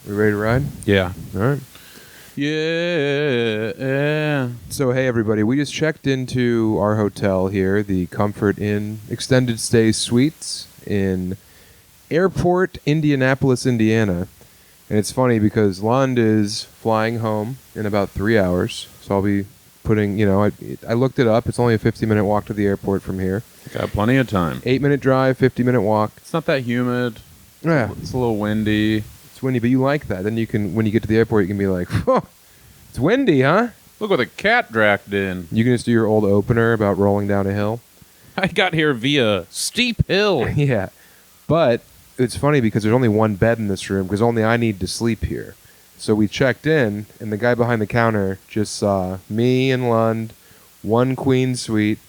We ready to ride? Yeah. All right. Yeah. So, hey, everybody. We just checked into our hotel here, the Comfort Inn Extended Stay Suites in Airport, Indianapolis, Indiana. And it's funny because Lund is flying home in about 3 hours. So I'll be putting, I looked it up. It's only a 50-minute walk to the airport from here. Got plenty of time. 8-minute drive, 50-minute walk. It's not that humid. Yeah. It's a little windy. It's windy, but you like that. Then you can, when you get to the airport, you can be like, oh, it's windy, huh? Look what a cat dragged in. You can just do your old opener about rolling down a hill. I got here via steep hill. Yeah. But it's funny because there's only one bed in this room because only I need to sleep here. So we checked in, and the guy behind the counter just saw me and Lund, one queen suite.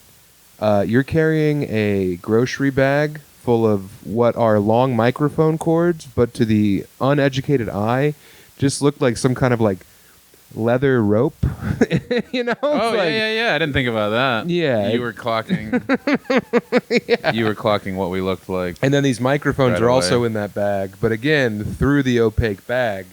You're carrying a grocery bag full of what are long microphone cords, but to the uneducated eye, just looked like some kind of like leather rope. Oh, yeah. I didn't think about that. Yeah. You were clocking. Yeah. You were clocking what we looked like. And then these microphones Right are also away. in that bag. But again, through the opaque bag,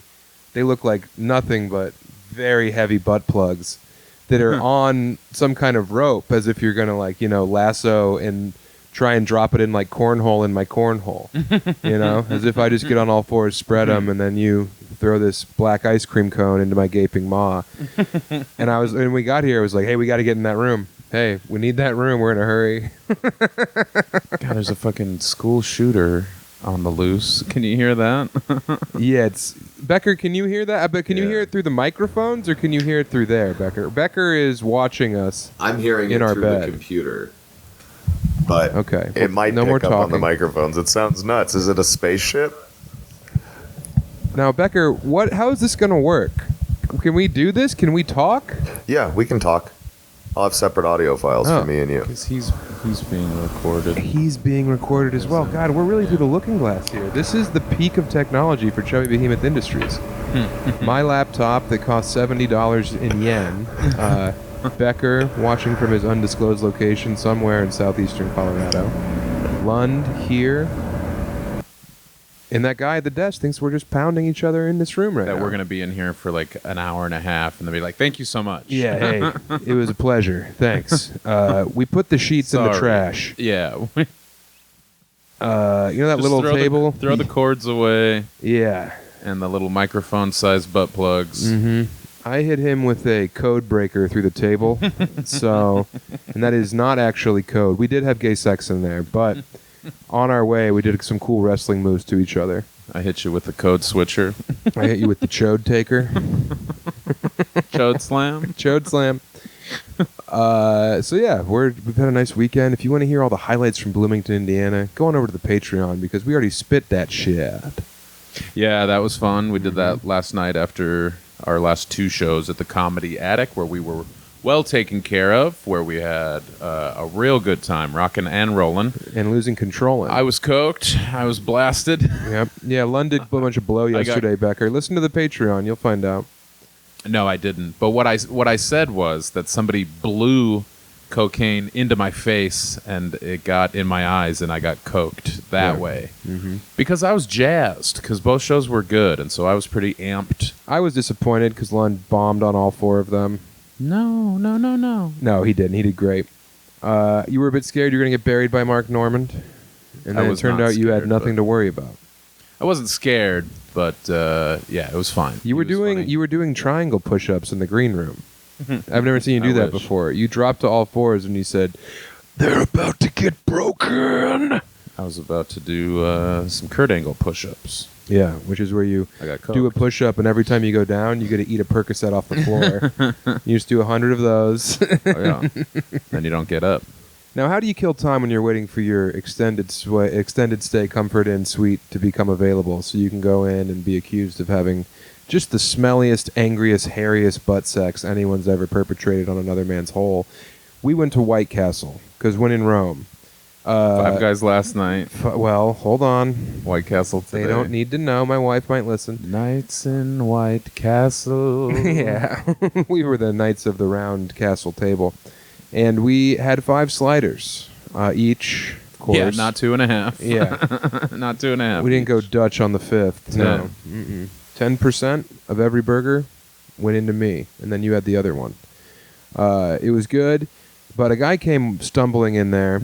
they look like nothing but very heavy butt plugs that are on some kind of rope, as if you're going to lasso and try and drop it in like cornhole in my cornhole. As if I just get on all fours, spread them, and then you throw this black ice cream cone into my gaping maw. And when we got here, I was like, hey, we got to get in that room. Hey, we need that room. We're in a hurry. God, there's a fucking school shooter on the loose. Can you hear that? Yeah, it's Becker. Can you hear that? But can you hear it through the microphones, or can you hear it through there, Becker? Becker is watching us. I'm hearing in it our through bed. the computer, but Okay. it might No pick more up on the talking. microphones. It sounds nuts. Is it a spaceship? Now, Becker, how is this going to work? Can we do this? Can we talk? Yeah, we can talk. I'll have separate audio files Oh. for me and you. Because he's being recorded. He's being recorded as well. God, we're really through the looking glass here. This is the peak of technology for Chubby Behemoth Industries. My laptop that costs $70 in yen. Becker watching from his undisclosed location somewhere in southeastern Colorado. Lund here. And that guy at the desk thinks we're just pounding each other in this room right now. That we're going to be in here for like an hour and a half, and they'll be like, thank you so much. Yeah, hey, it was a pleasure. Thanks. We put the sheets in the Sorry. trash. Yeah. That Just little throw table? throw the cords away, Yeah. and the little microphone-sized butt plugs. Mm-hmm. I hit him with a code breaker through the table. And that is not actually code. We did have gay sex in there, but on our way, we did some cool wrestling moves to each other. I hit you with the code switcher. I hit you with the chode taker. Chode slam. Chode slam. So yeah, we've had a nice weekend. If you want to hear all the highlights from Bloomington, Indiana, go on over to the Patreon because we already spit that shit. Yeah, that was fun. We did that last night after our last two shows at the Comedy Attic, where we were well taken care of, where we had a real good time rocking and rolling. And losing Controlin. I was coked. I was blasted. Yep. Yeah, Lund did a bunch of blow yesterday, Becker. Listen to the Patreon. You'll find out. No, I didn't. But what I said was that somebody blew cocaine into my face, and it got in my eyes, and I got coked that way. Mm-hmm. Because I was jazzed, because both shows were good, and so I was pretty amped. I was disappointed because Lund bombed on all four of them. No. No, he didn't. He did great. You were a bit scared you were going to get buried by Mark Normand, and I then it was turned not out you had scared, nothing but- to worry about. I wasn't scared, but yeah, it was fine. You were He was funny. doing triangle push-ups in the green room. I've never seen you do I that wish. before. You dropped to all fours and you said, "They're about to get broken." I was about to do some Kurt Angle push-ups. Yeah, which is where you I got do a coked. push-up, and every time you go down, you get to eat a Percocet off the floor. You just do 100 of those. Oh, yeah. Then you don't get up. Now, how do you kill time when you're waiting for your extended stay Comfort Inn suite to become available so you can go in and be accused of having just the smelliest, angriest, hairiest butt sex anyone's ever perpetrated on another man's hole? We went to White Castle, because when in Rome... Five Guys last night. Well, hold on. White Castle today. They don't need to know. My wife might listen. Nights in White Castle. Yeah. We were the knights of the round castle table. And we had 5 sliders each, of course. Yeah, not 2.5. Yeah. Not 2.5. We didn't go Dutch on the 5th. No. Yeah. Mm-mm. 10% of every burger went into me, and then you had the other one. It was good, but a guy came stumbling in there.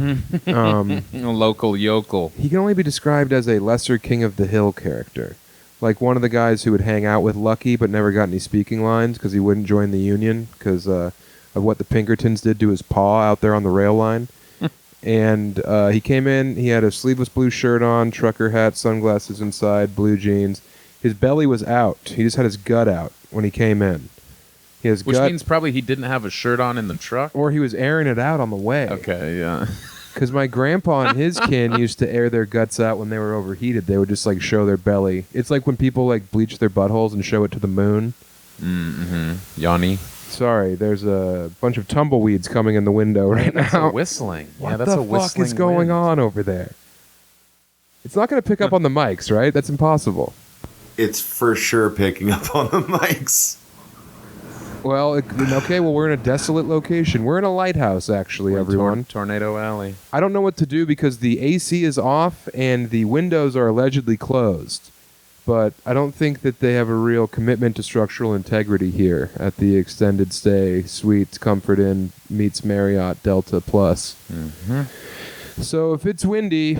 A local yokel. He can only be described as a lesser King of the Hill character. Like one of the guys who would hang out with Lucky but never got any speaking lines because he wouldn't join the union because of what the Pinkertons did to his paw out there on the rail line. And he came in, he had a sleeveless blue shirt on, trucker hat, sunglasses inside, blue jeans. His belly was out. He just had his gut out when he came in. Which means probably he didn't have a shirt on in the truck? Or he was airing it out on the way. Okay, yeah. Because my grandpa and his kin used to air their guts out when they were overheated. They would just like show their belly. It's like when people like bleach their buttholes and show it to the moon. Mm-hmm. Yanni. Sorry, there's a bunch of tumbleweeds coming in the window right That's now. a whistling. What that's the a whistling fuck is going wind. on over there? It's not going to pick up on the mics, right? That's impossible. It's for sure picking up on the mics. Well, okay, well, we're in a desolate location. We're in a lighthouse, actually, We're in everyone. Tornado Alley. I don't know what to do because the AC is off and the windows are allegedly closed. But I don't think that they have a real commitment to structural integrity here at the Extended Stay Suites Comfort Inn meets Marriott Delta Plus. Mm-hmm. So if it's windy,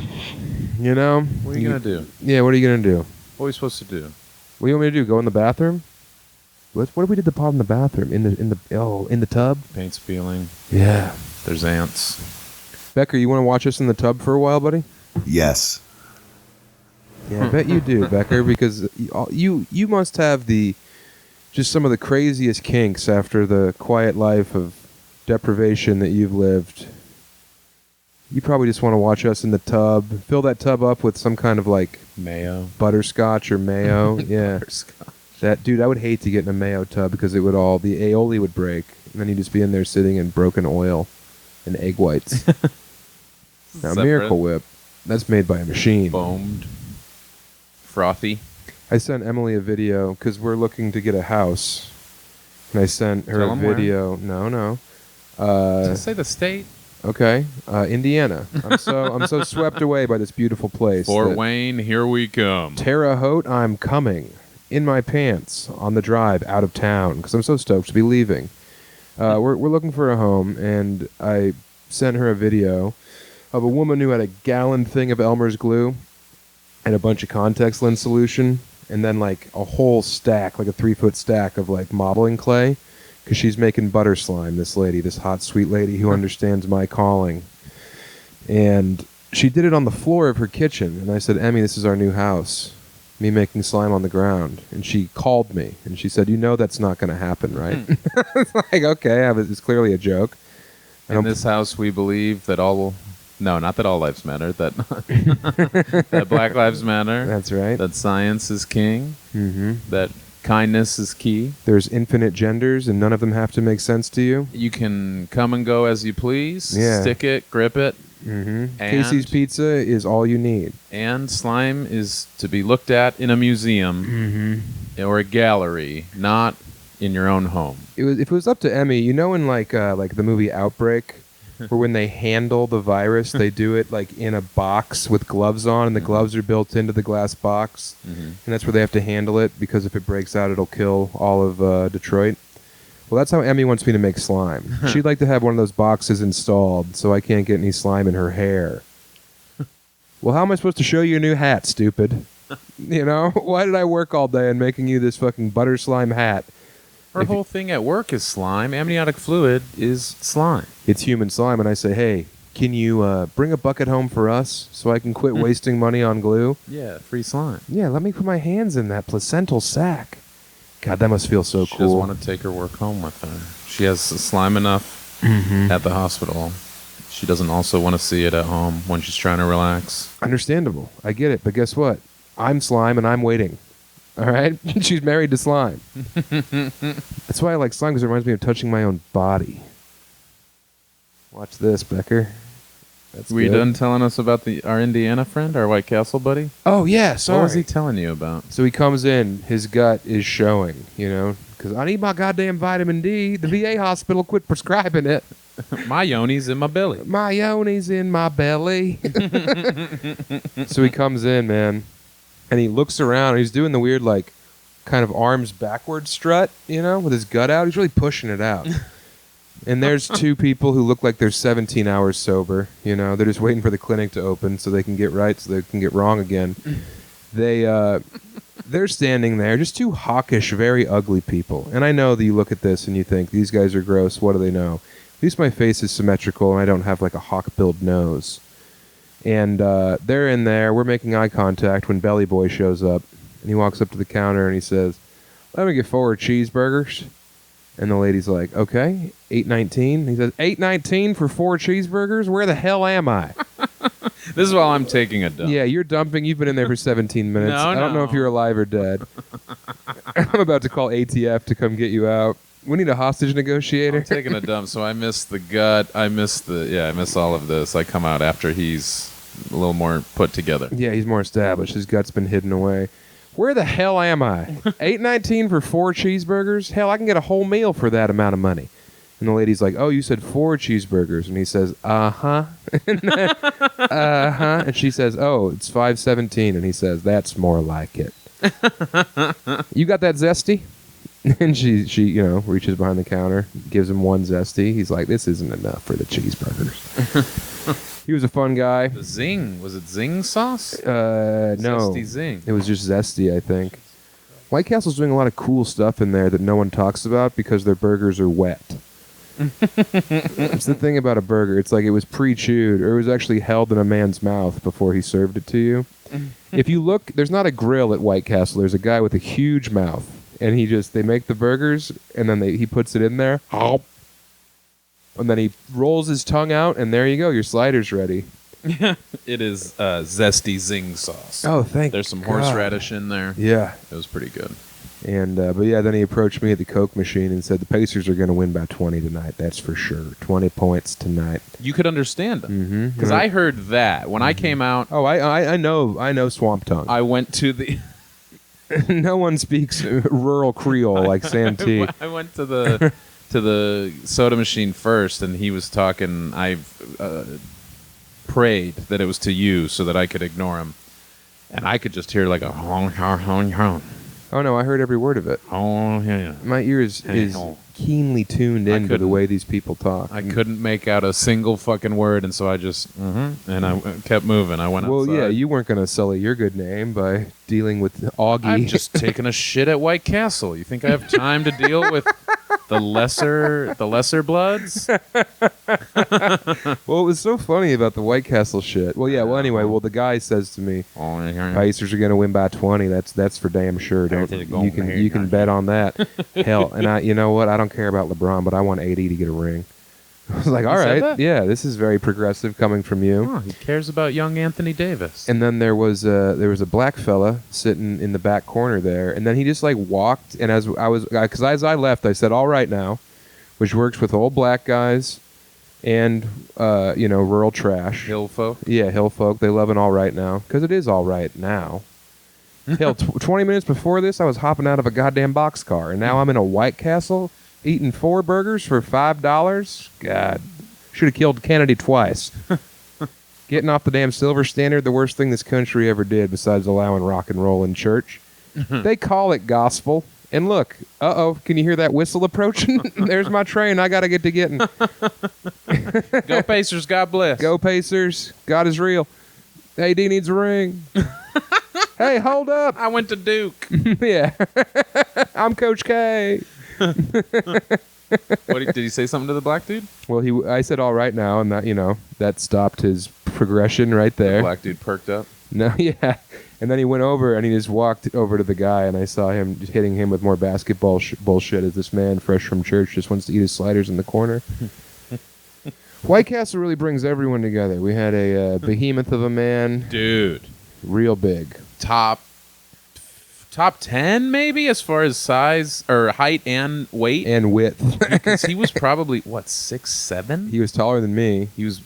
you know... What are you going to do? Yeah, what are you going to do? What are we supposed to do? What do you want me to do? Go in the bathroom? What if we did the pod in the bathroom? In the tub? Paint's peeling. Yeah. There's ants. Becker, you want to watch us in the tub for a while, buddy? Yes. Yeah, I bet you do, Becker, because you must have just some of the craziest kinks after the quiet life of deprivation that you've lived. You probably just want to watch us in the tub. Fill that tub up with some kind of like Mayo. butterscotch or mayo. Yeah. Butterscotch. Dude, I would hate to get in a mayo tub because the aioli would break, and then you'd just be in there sitting in broken oil and egg whites. Now, Miracle Whip, that's made by a machine. Foamed. Frothy. I sent Emily a video because we're looking to get a house, and I sent her Tell a 'em where. video. No. Does it say the state? Okay, Indiana. I'm so swept away by this beautiful place. Fort that Wayne, here we come. Terre Haute, I'm coming in my pants on the drive out of town because I'm so stoked to be leaving. We're looking for a home, and I sent her a video of a woman who had a gallon thing of Elmer's glue and a bunch of context lens solution, and then like a whole stack, like a 3-foot stack of like modeling clay, because she's making butter slime, this lady, this hot, sweet lady who understands my calling. And she did it on the floor of her kitchen, and I said, Emmy, this is our new house, me making slime on the ground. And she called me, and she said, you know that's not going to happen, right? It's like, okay, it's clearly a joke. In this house, we believe that not that all lives matter, that that Black Lives Matter. That's right. That science is king. Mm-hmm. That kindness is key. There's infinite genders, and none of them have to make sense to you. You can come and go as you please. Yeah. Stick it, grip it. Mm-hmm. And- Casey's Pizza is all you need. And slime is to be looked at in a museum or a gallery, not in your own home. If it was up to Emmy, you know, in like the movie Outbreak, where when they handle the virus, they do it like in a box with gloves on, and the gloves are built into the glass box, and that's where they have to handle it because if it breaks out, it'll kill all of Detroit. Well, that's how Emmy wants me to make slime. She'd like to have one of those boxes installed so I can't get any slime in her hair. Well, how am I supposed to show you a new hat, stupid? You know? Why did I work all day on making you this fucking butter slime hat? Our whole thing at work is slime. Amniotic fluid is slime. It's human slime, and I say, hey, can you bring a bucket home for us so I can quit wasting money on glue? Yeah, free slime. Yeah, let me put my hands in that placental sack. God, that must feel so She doesn't cool. want to take her work home with her. She has slime enough at the hospital. She doesn't also want to see it at home when she's trying to relax. Understandable. I get it, but guess what? I'm slime, and I'm waiting. All right? She's married to slime. That's why I like slime, because it reminds me of touching my own body. Watch this, Becker. That's Were you good. done telling us about our Indiana friend, our White Castle buddy? Oh, yeah, sorry. What was he telling you about? So he comes in, his gut is showing, you know, because I need my goddamn vitamin D. The VA hospital quit prescribing it. My yoni's in my belly. My yoni's in my belly. So he comes in, man, and he looks around, and he's doing the weird, like, kind of arms backward strut, with his gut out. He's really pushing it out. And there's two people who look like they're 17 hours sober. They're just waiting for the clinic to open so they can get right, so they can get wrong again. They're standing there, just two hawkish, very ugly people. And I know that you look at this and you think, these guys are gross. What do they know? At least my face is symmetrical and I don't have like a hawk-billed nose. And they're in there. We're making eye contact when Belly Boy shows up. And he walks up to the counter and he says, "Let me get 4 cheeseburgers." And the lady's like, "Okay, $8.19." He says, $8.19 for 4 cheeseburgers? Where the hell am I? This is while I'm taking a dump. Yeah, you're dumping. You've been in there for 17 minutes. No, I don't know if you're alive or dead. I'm about to call ATF to come get you out. We need a hostage negotiator. I'm taking a dump, so I miss the gut. I miss all of this. I come out after he's a little more put together. Yeah, he's more established. His gut's been hidden away. Where the hell am I? $8.19 for 4 cheeseburgers? Hell, I can get a whole meal for that amount of money. And the lady's like, "Oh, you said 4 cheeseburgers." And he says, "Uh-huh." Uh-huh. And she says, "Oh, it's $5.17." And he says, "That's more like it." "You got that Zesty?" And she reaches behind the counter, gives him 1 Zesty. He's like, "This isn't enough for the cheeseburgers." He was a fun guy. The Zing. Was it Zing sauce? No. Zesty Zing. It was just Zesty, I think. White Castle's doing a lot of cool stuff in there that no one talks about because their burgers are wet. It's the thing about a burger. It's like it was pre-chewed, or it was actually held in a man's mouth before he served it to you. If you look, there's not a grill at White Castle. There's a guy with a huge mouth, and they make the burgers, and then he puts it in there, and then he rolls his tongue out, and there you go, your slider's ready. It is Zesty Zing sauce. Oh, thank There's some God. horseradish in there. Yeah. It was pretty good. And but yeah, then he approached me at the Coke machine and said, "The Pacers are going to win by 20 tonight. That's for sure. 20 points tonight." You could understand them. Because Mhm. I heard that. When I came out, Oh, I know Swamp Tongue. I went to the... No one speaks rural Creole like Sam T. I went to the soda machine first, and he was talking. I prayed that it was to you so that I could ignore him, and I could just hear like a hong hong hong hong. Oh no, I heard every word of it. Oh yeah. My ear is keenly tuned into the way these people talk. I couldn't make out a single fucking word, and so I just and I kept moving. I went outside. Well, yeah, you weren't going to sully your good name by dealing with Augie. I'm just taking a shit at White Castle. You think I have time to deal with the lesser bloods? Well, it was so funny about the White Castle shit. Well, yeah. Well, anyway. Well, the guy says to me, "Pacers are going to win by 20. That's for damn sure. You can bet on that." Hell, and you know what? I don't care about LeBron, but I want AD to get a ring. I was like, all right, yeah, this is very progressive coming from you. Oh, he cares about young Anthony Davis. And then there was a black fella sitting in the back corner there, and then he just like walked. And as I left, I said, "All right now," which works with old black guys and rural trash. Hill folk. Yeah, hill folk. They love an all right now because it is all right now. Hell, 20 minutes before this, I was hopping out of a goddamn boxcar, and now I'm in a White Castle eating 4 burgers for $5. God, should have killed Kennedy twice. Getting off the damn silver standard, the worst thing this country ever did besides allowing rock and roll in church. They call it gospel. And look, can you hear that whistle approaching? There's my train. I got to get to getting. Go Pacers, God bless. Go Pacers. God is real. AD needs a ring. Hey, hold up. I went to Duke. Yeah. I'm Coach K. Did he say something to the black dude? Well, I said all right now, and that stopped his progression right there. The black dude perked up. No, yeah. And then he went over and he just walked over to the guy, and I saw him just hitting him with more basketball bullshit as this man fresh from church just wants to eat his sliders in the corner. White Castle really brings everyone together. We had a behemoth of a man. Dude. Real big. Top 10 maybe as far as size or height and weight. And width. Because he was probably, 6'7"? He was taller than me. He was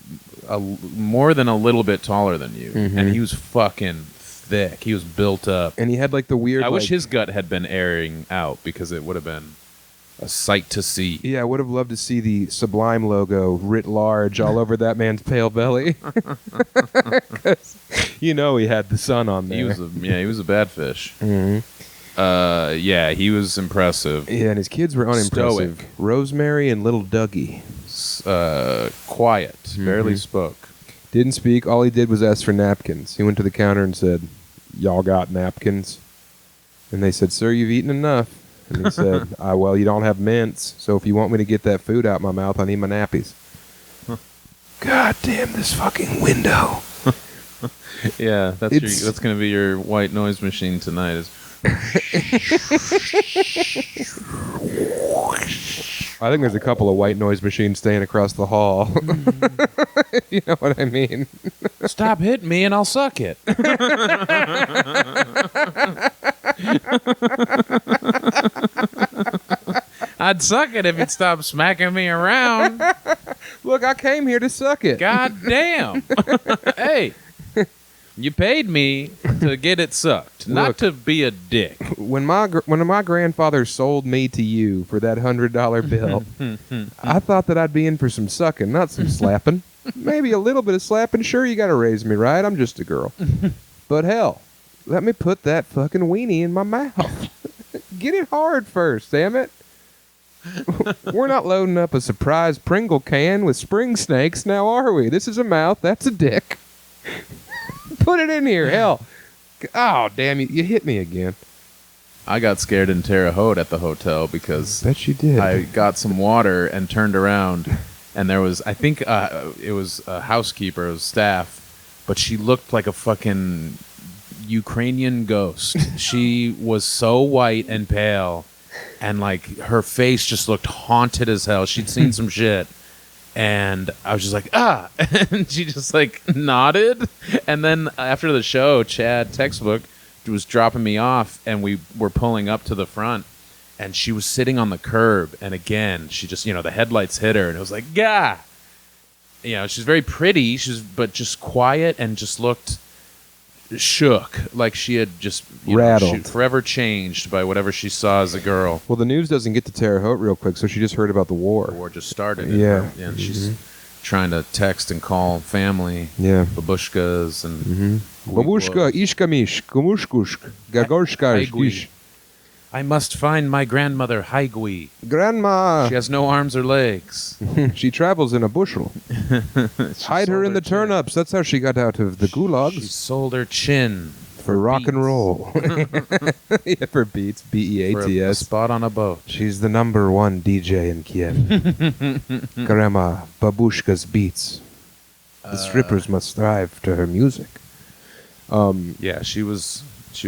more than a little bit taller than you. Mm-hmm. And he was fucking thick. He was built up. And he had like the weird... I wish his gut had been airing out because it would have been a sight to see. Yeah, I would have loved to see the Sublime logo writ large all over that man's pale belly. 'Cause he had the sun on there. He was a bad fish. Mm-hmm. Yeah, he was impressive. Yeah, and his kids were unimpressive. Stoic. Rosemary and little Dougie. Quiet, barely spoke. Didn't speak. All he did was ask for napkins. He went to the counter and said, "Y'all got napkins?" And they said, "Sir, you've eaten enough." And he said, "Well, you don't have mints, so if you want me to get that food out my mouth, I need my nappies." God damn this fucking window. Yeah, that's going to be your white noise machine tonight. Is I think there's a couple of white noise machines staying across the hall. You know what I mean? Stop hitting me and I'll suck it. I'd suck it if you'd stop smacking me around. Look, I came here to suck it. God damn. Hey, you paid me to get it sucked, not to be a dick. When my grandfather sold me to you for that $100 bill, I thought that I'd be in for some sucking, not some slapping. Maybe a little bit of slapping. Sure, you got to raise me, right? I'm just a girl. But hell, let me put that fucking weenie in my mouth. Get it hard first, damn it. We're not loading up a surprise Pringle can with spring snakes, now are we? This is a mouth, that's a dick. Put it in here, hell. Oh, damn, you hit me again. I got scared in Terre Haute at the hotel because Bet you did. I got some water and turned around, and there was, I think it was a housekeeper, it was staff, but she looked like a fucking Ukrainian ghost. She was so white and pale, and like her face just looked haunted as hell. She'd seen some shit. And I was just like, ah. And she just like nodded. And then after the show, Chad Textbook was dropping me off, and we were pulling up to the front, and she was sitting on the curb. And again, she just, the headlights hit her, and it was like, gah. She's very pretty, but just quiet and just looked shook, like she had just rattled, forever changed by whatever she saw as a girl. Well, the news doesn't get to Terre Haute real quick, so she just heard about the war. The war just started. Yeah. And she's trying to text and call family. Yeah. Babushkas and... Babushka, ishkamish, kumushkushk, gagorshka. I must find my grandmother, Haigui. Grandma! She has no arms or legs. She travels in a bushel. Hide her in the turnips. That's how she got out of the gulags. She sold her chin. For rock and roll. Yeah, for beats. B-E-A-T-S. For a spot on a boat. She's the #1 DJ in Kiev. Grandma, Babushka's beats. The strippers must thrive to her music. Yeah, she was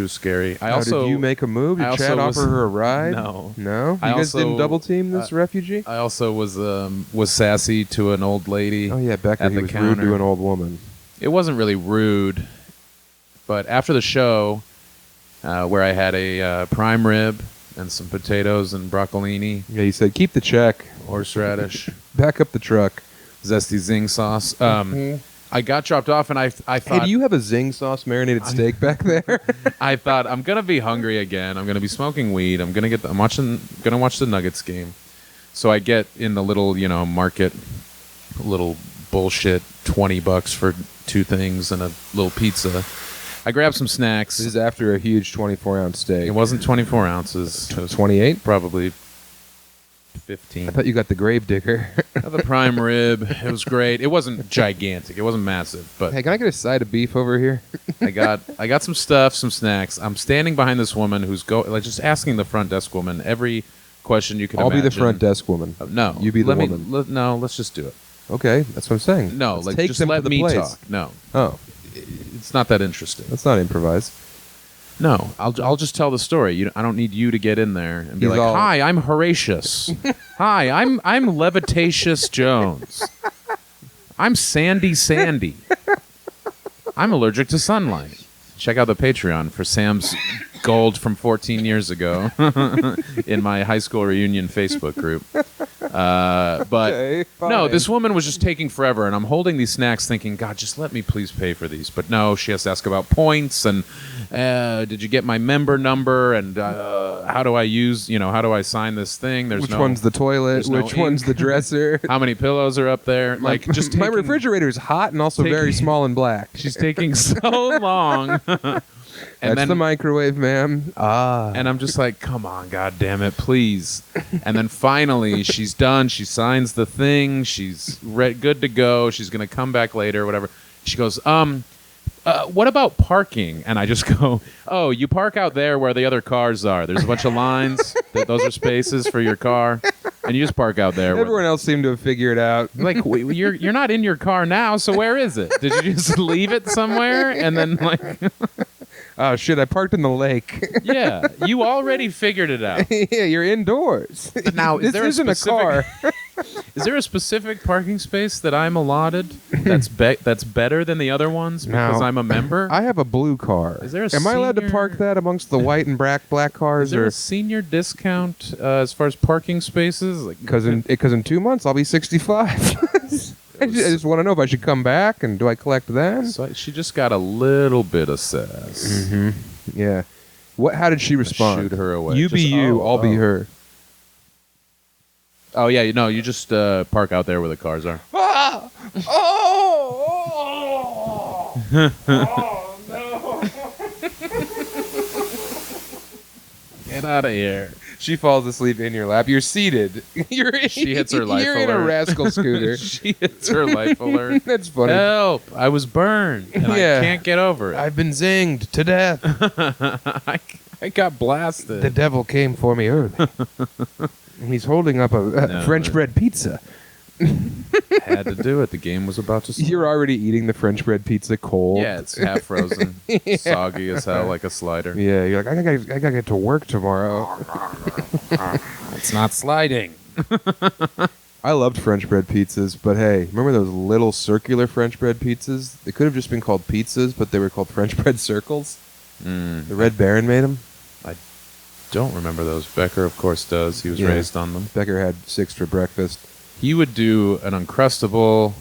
scary. Did you make a move? Did Chad offer her a ride? No. No? You guys didn't double team this refugee? I also was sassy to an old lady. Oh, yeah, Becker. At He the was counter. rude to an old woman. It wasn't really rude, but after the show, where I had a prime rib and some potatoes and broccolini. Yeah, he said, keep the check. Horseradish. Back up the truck. Zesty zing sauce. I got dropped off, and I thought... Hey, do you have a zing sauce marinated steak back there? I thought, I'm going to be hungry again. I'm going to be smoking weed. I'm going to watch the Nuggets game. So I get in the little, market, little bullshit $20 for 2 things and a little pizza. I grabbed some snacks. This is after a huge 24-ounce steak. It wasn't 24 ounces. It was 28? Probably 15. I thought you got the grave digger. The prime rib. It was great. It wasn't gigantic. It wasn't massive. But hey, can I get a side of beef over here? I got some stuff, some snacks. I'm standing behind this woman who's just asking the front desk woman every question you can imagine. I'll be the front desk woman. No. You be the woman. No, let's just do it. Okay, that's what I'm saying. No, Let's take just them let to the me place. talk. No. Oh. It's not that interesting. That's not improvised. No, I'll just tell the story. I don't need you to get in there and be like, "Hi, I'm Horatius. Hi, I'm Levitatious Jones. I'm Sandy. I'm allergic to sunlight." Check out the Patreon for Sam's gold from 14 years ago in my high school reunion Facebook group. But Okay, no, fine. this woman was just taking forever, and I'm holding these snacks thinking, God, just let me please pay for these. But no, she has to ask about points, and did you get my member number, and how do I sign this thing? Which one's the toilet? there's no Which one's ink. the dresser? How many pillows are up there? Like, just my taking- refrigerator is hot and also very taking- small and black. She's taking so long. And That's the microwave, ma'am. Ah. And I'm just like, come on, God damn it, please. And then finally, she's done. She signs the thing. She's good to go. She's going to come back later, whatever. She goes, what about parking? And I just go, oh, you park out there where the other cars are. There's a bunch of lines. Those are spaces for your car. And you just park out there. Everyone else seemed to have figured out. Like, you're not in your car now, so where is it? Did you just leave it somewhere? And then, like... Oh, shit, I parked in the lake. Yeah, you already figured it out. Yeah, you're indoors. But now, this isn't a car. Is there a specific parking space that I'm allotted that's better than the other ones because No. I'm a member? I have a blue car. Is there a Am I allowed to senior- park that amongst the white and black cars? Is there Or a senior discount as far as parking spaces? Like, because in 2 months I'll be 65. I just want to know if I should come back, and do I collect then? so she just got a little bit of sass. Mm-hmm. Yeah. What? How did she respond? Shoot her away. You be Just, you, I'll be her. Oh yeah, you just park out there where the cars are. Ah! Oh! Oh no! Get out of here. She falls asleep in your lap. You're seated. She hits her life You're in a alert. rascal scooter. She hits her life alert. That's funny. Help! I was burned, and Yeah. I can't get over it. I've been zinged to death. I got blasted. The devil came for me early. And he's holding up a No, French but- bread pizza. Had to do it. The game was about to start. You're already eating the French bread pizza cold. Yeah, it's half frozen, soggy as hell, like a slider. Yeah, you're like, I gotta get to work tomorrow. It's not sliding. I loved French bread pizzas, but hey, remember those little circular French bread pizzas? They could have just been called pizzas, but they were called French bread circles. The Red Baron made them. Don't remember those. Becker, of course, does. He was Yeah. raised on them. Becker had 6 for breakfast. He would do an Uncrustable,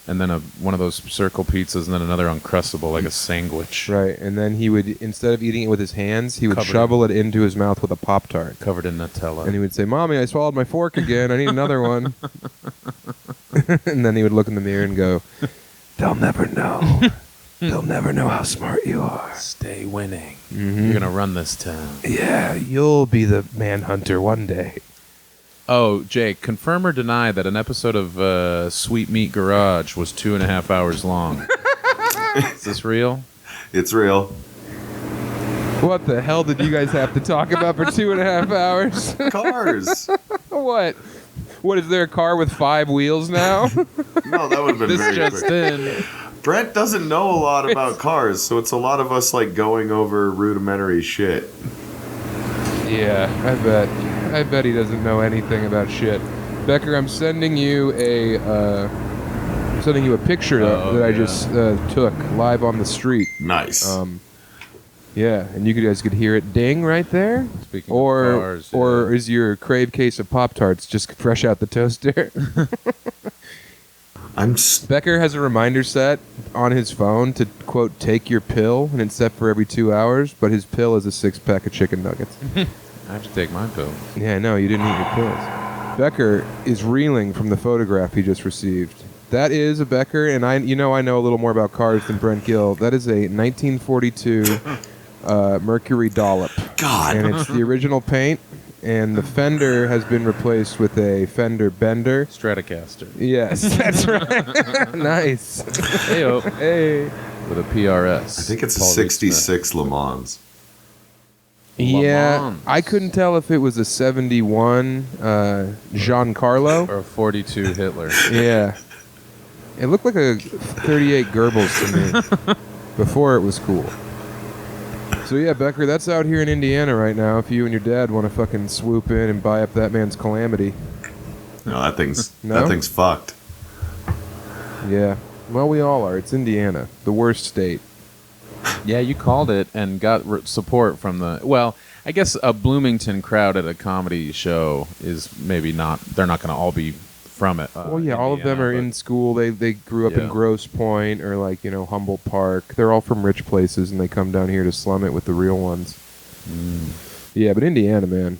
and then one of those circle pizzas, and then another Uncrustable, like a sandwich. Right, and then he would, instead of eating it with his hands, he would Covered. shovel it into his mouth with a Pop-Tart. Covered in Nutella. And he would say, Mommy, I swallowed my fork again. I need another one. And then he would look in the mirror and go, they'll never know. They'll never know how smart you are. Stay winning. Mhm. You're going to run this town. Yeah, you'll be the manhunter one day. Oh, Jake, confirm or deny that an episode of Sweet Meat Garage was 2.5 hours long? Is this real? It's real. What the hell did you guys have to talk about for 2.5 hours? Cars. What? What, is there a car with 5 wheels now? No, that would have been This very just quick. in. Brent doesn't know a lot about cars, so it's a lot of us like going over rudimentary shit. Yeah, I bet he doesn't know anything about shit. Becker, I'm sending you a picture that I just took live on the street. Nice. Yeah, and you guys could hear it ding right there. Speaking of Or cars, or yeah. is your crave case of Pop-Tarts just fresh out the toaster? Becker has a reminder set on his phone to, quote, take your pill, and it's set for every 2 hours, but his pill is a 6-pack of chicken nuggets. I have to take my pill. Yeah, no, you didn't eat your pills. Becker is reeling from the photograph he just received. That is a Becker, and I know a little more about cars than Brent Gill. That is a 1942 Mercury Dollop. God. And it's the original paint, and the fender has been replaced with a fender bender. Stratocaster. Yes, that's right. Nice. Heyo. Hey. With a PRS. I think it's a Paul Reed 66 Le Mans. Yeah, Mans. I couldn't tell if it was a 71 Giancarlo. Or a 42 Hitler. Yeah. It looked like a 38 Goebbels to me before it was cool. So yeah, Becker, that's out here in Indiana right now. If you and your dad want to fucking swoop in and buy up that man's Calamity. No, that thing's No? that thing's fucked. Yeah. Well, we all are. It's Indiana, the worst state. Yeah, you called it and got support from the... Well, I guess a Bloomington crowd at a comedy show is maybe not... They're not going to all be from it. Well, yeah, all of them Indiana, are in school. They grew up in Yeah. Grosse Pointe or Humboldt Park. They're all from rich places, and they come down here to slum it with the real ones. Yeah, but Indiana, man,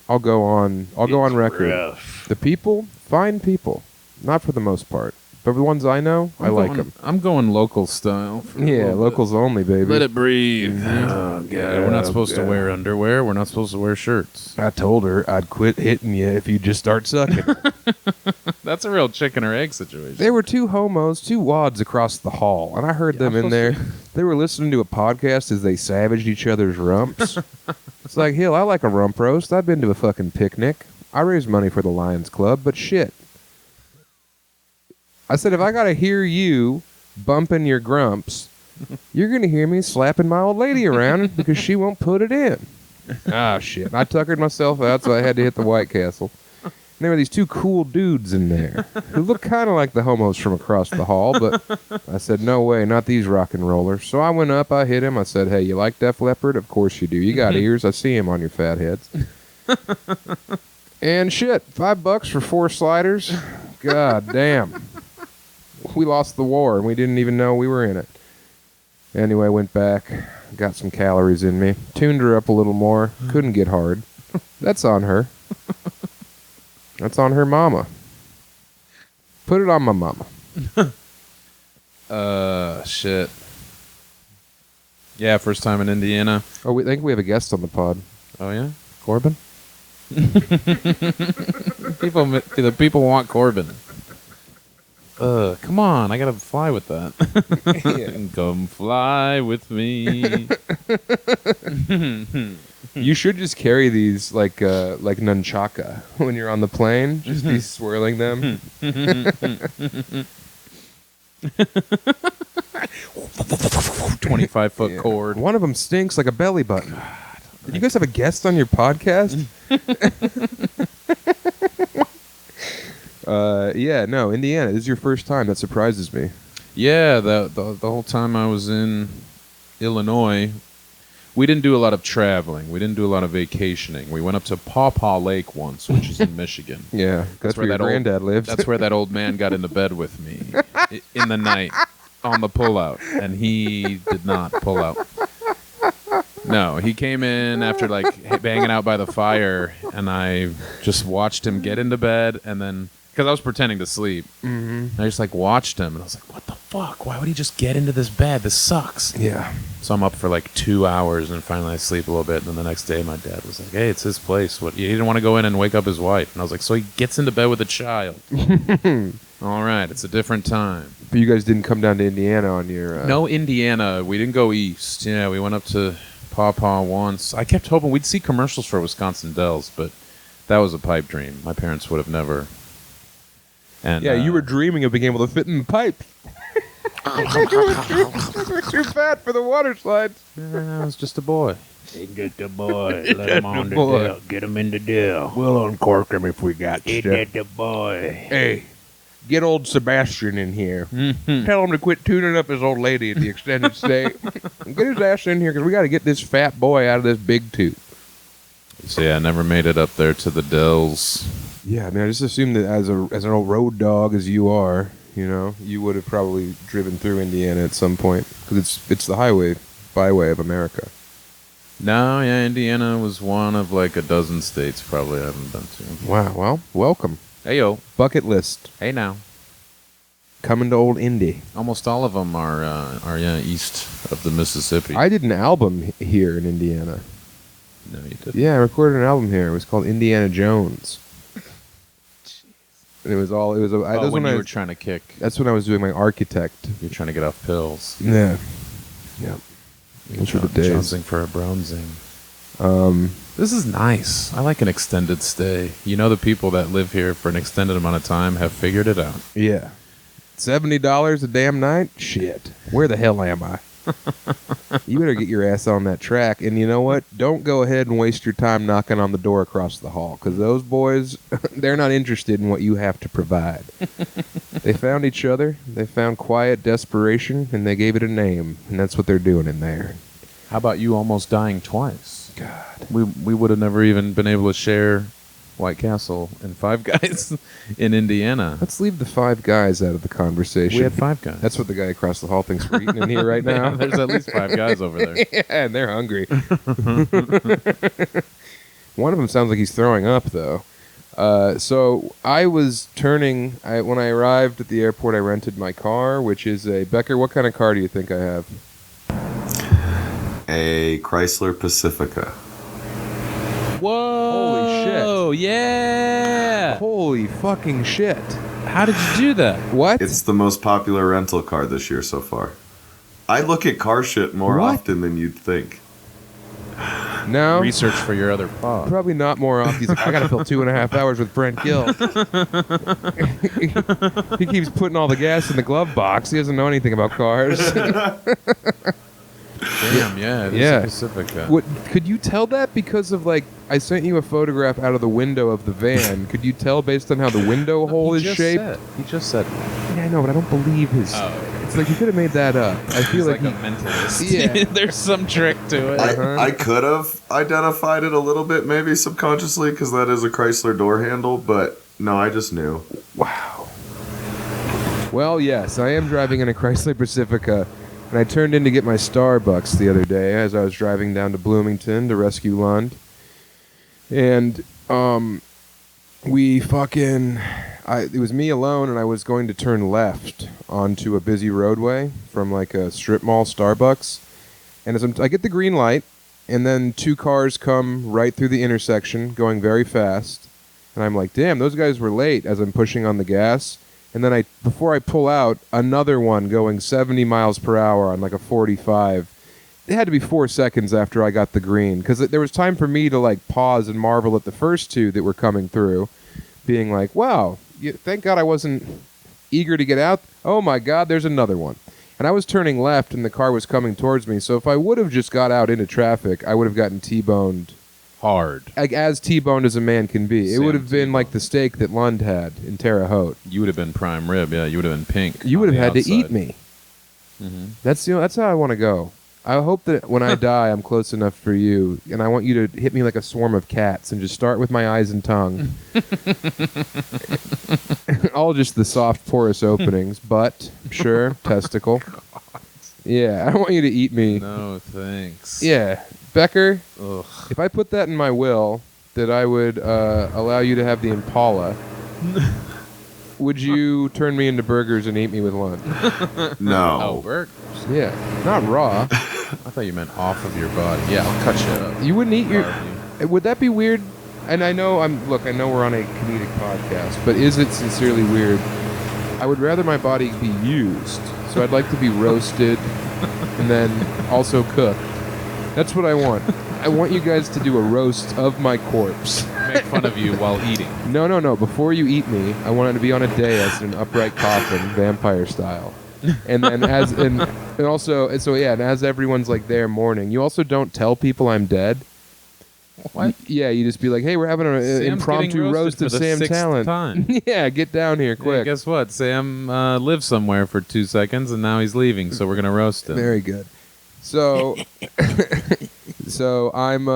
I'll go on record. The people, fine people, not for the most part. But the ones I know, I like them. I'm going local style. For a Yeah, little locals only, baby. bit. Let it breathe. Oh, God. We're not supposed to wear underwear. We're not supposed to wear shirts. I told her I'd quit hitting you if you just start sucking. That's a real chicken or egg situation. There were two wads across the hall, and I heard them in there. They were listening to a podcast as they savaged each other's rumps. It's like, hell, I like a rump roast. I've been to a fucking picnic. I raised money for the Lions Club, but shit. I said, if I gotta hear you bumping your grumps, you're gonna hear me slapping my old lady around because she won't put it in. Ah, shit. I tuckered myself out, so I had to hit the White Castle. And there were these two cool dudes in there who looked kind of like the homos from across the hall, but I said, no way, not these rock and rollers. So I went up, I hit him, I said, hey, you like Def Leppard? Of course you do. You got ears. I see him on your fat heads. And shit, $5 for 4 sliders? God damn. We lost the war, and we didn't even know we were in it. Anyway, went back, got some calories in me, tuned her up a little more, couldn't get hard. That's on her. That's on her mama. Put it on my mama. Shit. Yeah, first time in Indiana. Oh, we think we have a guest on the pod. Oh, yeah? Corbin? The people want Corbin. Come on, I gotta fly with that. Come fly with me. You should just carry these like nunchaka when you're on the plane. Just be swirling them. 25-foot cord. One of them stinks like a belly button. Did you guys have a guest on your podcast? Yeah, no, Indiana. This is your first time. That surprises me. Yeah, the whole time I was in Illinois, we didn't do a lot of traveling. We didn't do a lot of vacationing. We went up to Paw Paw Lake once, which is in Michigan. Yeah, that's where your granddad lives. That's where that old man got into bed with me in the night on the pullout, and he did not pull out. No, he came in after like banging out by the fire, and I just watched him get into bed, and then because I was pretending to sleep, and I just like watched him, and I was like, "What the fuck? Why would he just get into this bed? This sucks." Yeah. So I'm up for like 2 hours, and finally I sleep a little bit, and then the next day my dad was like, "Hey, it's his place. What? He didn't want to go in and wake up his wife," and I was like, "So he gets into bed with a child." All right, it's a different time. But you guys didn't come down to Indiana on your... No, Indiana. We didn't go east. Yeah, we went up to Paw Paw once. I kept hoping we'd see commercials for Wisconsin Dells, but that was a pipe dream. My parents would have never. And yeah, you were dreaming of being able to fit in the pipe. You were too fat for the water slides. I was just a boy. Ain't just a boy. Let him on the deal. Get him in the deal. We'll uncork him if we got to. Ain't that the boy? Hey, get old Sebastian in here. Tell him to quit tuning up his old lady at the extended stay. Get his ass in here because we got to get this fat boy out of this big tube. So yeah, I never made it up there to the Dells. Yeah, I mean, I just assumed that as an old road dog as you are, you know, you would have probably driven through Indiana at some point because it's the byway of America. No, yeah, Indiana was one of like a dozen states probably I haven't been to. Wow, well, welcome. Hey, yo. Bucket list. Hey, now. Coming to old Indy. Almost all of them are east of the Mississippi. I did an album here in Indiana. No, you didn't. Yeah, I recorded an album here. It was called Indiana Jones. And it was when you were trying to kick. That's when I was doing my architect. You're trying to get off pills. Yeah. Yeah. Those were the days. Jonesing for a bronzing. This is nice. I like an extended stay. You know, the people that live here for an extended amount of time have figured it out. Yeah. $70 a damn night? Shit. Where the hell am I? You better get your ass on that track. And you know what? Don't go ahead and waste your time knocking on the door across the hall. Because those boys, they're not interested in what you have to provide. They found each other. They found quiet desperation. And they gave it a name. And that's what they're doing in there. How about you almost dying twice? God. We would have never even been able to share White Castle and Five Guys in Indiana. Let's leave the Five Guys out of the conversation. We had Five Guys. That's what the guy across the hall thinks we're eating in here right now. There's at least 5 guys over there. Yeah, and they're hungry. One of them sounds like he's throwing up, though. So I was turning. When I arrived at the airport, I rented my car, which is a Becker. What kind of car do you think I have? A Chrysler Pacifica. Whoa! Holy shit. Oh, yeah! Holy fucking shit! How did you do that? What? It's the most popular rental car this year so far. I look at car shit more What? often than you'd think. No. Research for your other pod. Probably not more often. He's like, I gotta fill 2.5 hours with Brent Gill. He keeps putting all the gas in the glove box. He doesn't know anything about cars. Damn, yeah, it is Yeah. a Pacifica. What could you tell that because of like I sent you a photograph out of the window of the van? Could you tell based on how the window hole is shaped? He just said. Yeah, I know, but I don't believe his. Oh. It's like you could have made that up. I feel He's like, like a mentalist. Yeah. There's some trick to it. I could have identified it a little bit, maybe subconsciously, because that is a Chrysler door handle, but no, I just knew. Wow. Well, yes, I am driving in a Chrysler Pacifica, and I turned in to get my Starbucks the other day as I was driving down to Bloomington to rescue Lund. And it was me alone, and I was going to turn left onto a busy roadway from like a strip mall Starbucks. And as I get the green light, and then two cars come right through the intersection, going very fast. And I'm like, damn, those guys were late as I'm pushing on the gas. And then before I pull out, another one going 70 miles per hour on like a 45. It had to be 4 seconds after I got the green, because there was time for me to like pause and marvel at the first two that were coming through, being like, wow, thank God I wasn't eager to get out. Oh my God, there's another one. And I was turning left and the car was coming towards me, so if I would have just got out into traffic, I would have gotten T-boned. Hard. Like, as T-boned as a man can be. It Sam would have been T-boned. like the steak that Lund had in Terre Haute. You would have been prime rib, yeah. You would have been pink. You on would have the had to eat outside. me. Mm-hmm. That's how I want to go. I hope that when I die, I'm close enough for you, and I want you to hit me like a swarm of cats and just start with my eyes and tongue. All just the soft, porous openings. Butt, sure. Testicle. Yeah, I don't want you to eat me. No, thanks. Yeah. Becker, Ugh. if I put that in my will, that I would allow you to have the Impala, would you turn me into burgers and eat me with Lund? Oh, No. burgers. Yeah. Not raw. I thought you meant off of your body. Yeah, I'll cut you up. You wouldn't eat your... Carve you. Would that be weird? And I know I know we're on a comedic podcast, but is it sincerely weird? I would rather my body be used. So I'd like to be roasted and then also cooked. That's what I want. I want you guys to do a roast of my corpse. Make fun of you while eating. No. Before you eat me, I want it to be on a dais in an upright coffin, vampire style. And then as everyone's like there mourning, you also don't tell people I'm dead. What? Yeah, you just be like, hey, we're having an Sam's impromptu getting roast roasted of for the Sam 6th Tallent. time. Yeah, get down here Yeah, quick. guess what? Sam lived somewhere for 2 seconds, and now he's leaving, so we're going to roast him. Very good. So, I'm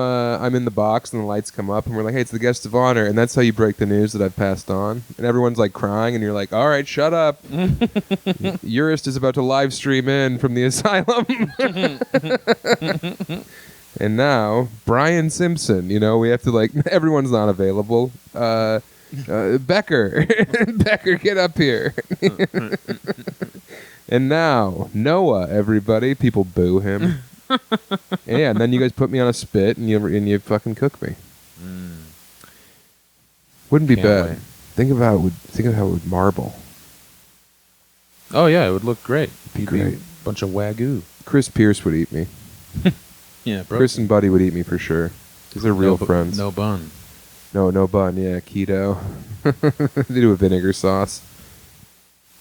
in the box and the lights come up and we're like, hey, it's the guest of honor, and that's how you break the news that I've passed on. And everyone's like crying, and you're like, all right, shut up. Urist is about to live stream in from the asylum. And now Brian Simpson. We have to like everyone's not available. Becker, Becker, get up here. And now, Noah, everybody. People boo him. Yeah, and then you guys put me on a spit and you fucking cook me. Wouldn't be Can't bad. wait. Think of how it would marble. Oh, yeah, it would look great. Be You'd great. Bunch of Wagyu. Chris Pierce would eat me. Yeah, bro. Chris and Buddy would eat me for sure. Because they're real friends. No bun. No bun. Yeah, keto. They do a vinegar sauce.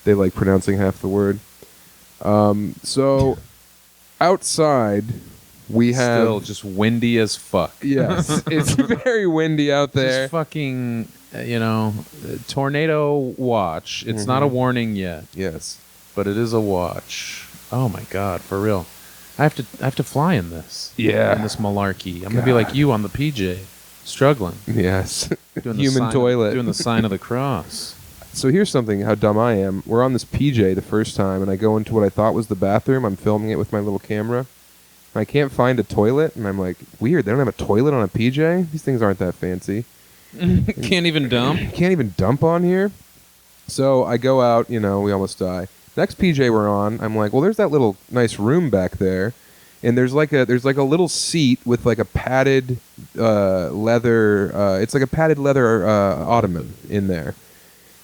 They like pronouncing half the word. So outside we have Still just windy as fuck. yes, it's very windy out there. Just fucking, tornado watch. It's not a warning yet, Yes. but it is a watch. Oh my god, for real. I have to fly in this. Yeah. In this malarkey. I'm gonna be like you on the PJ, struggling. Yes. Doing Human toilet. Doing the sign of the cross. So here's something, how dumb I am. We're on this PJ the first time, and I go into what I thought was the bathroom. I'm filming it with my little camera. And I can't find a toilet, and I'm like, weird, they don't have a toilet on a PJ? These things aren't that fancy. Can't even dump. Can't even dump on here. So I go out, we almost die. Next PJ we're on, I'm like, well, there's that little nice room back there, and there's like a little seat with like a padded leather. It's like a padded leather ottoman in there,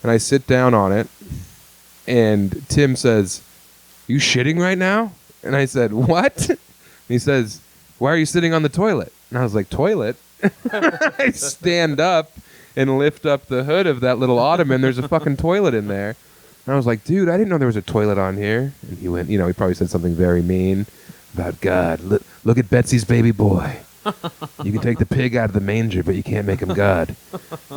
and I sit down on it, and Tim says, "You shitting right now?" And I said, "What?" And he says, "Why are you sitting on the toilet?" And I was like, "Toilet?" I stand up and lift up the hood of that little ottoman. There's a fucking toilet in there. And I was like, dude, I didn't know there was a toilet on here. And he went, he probably said something very mean about God. Look at Betsy's baby boy. You can take the pig out of the manger, but you can't make him God.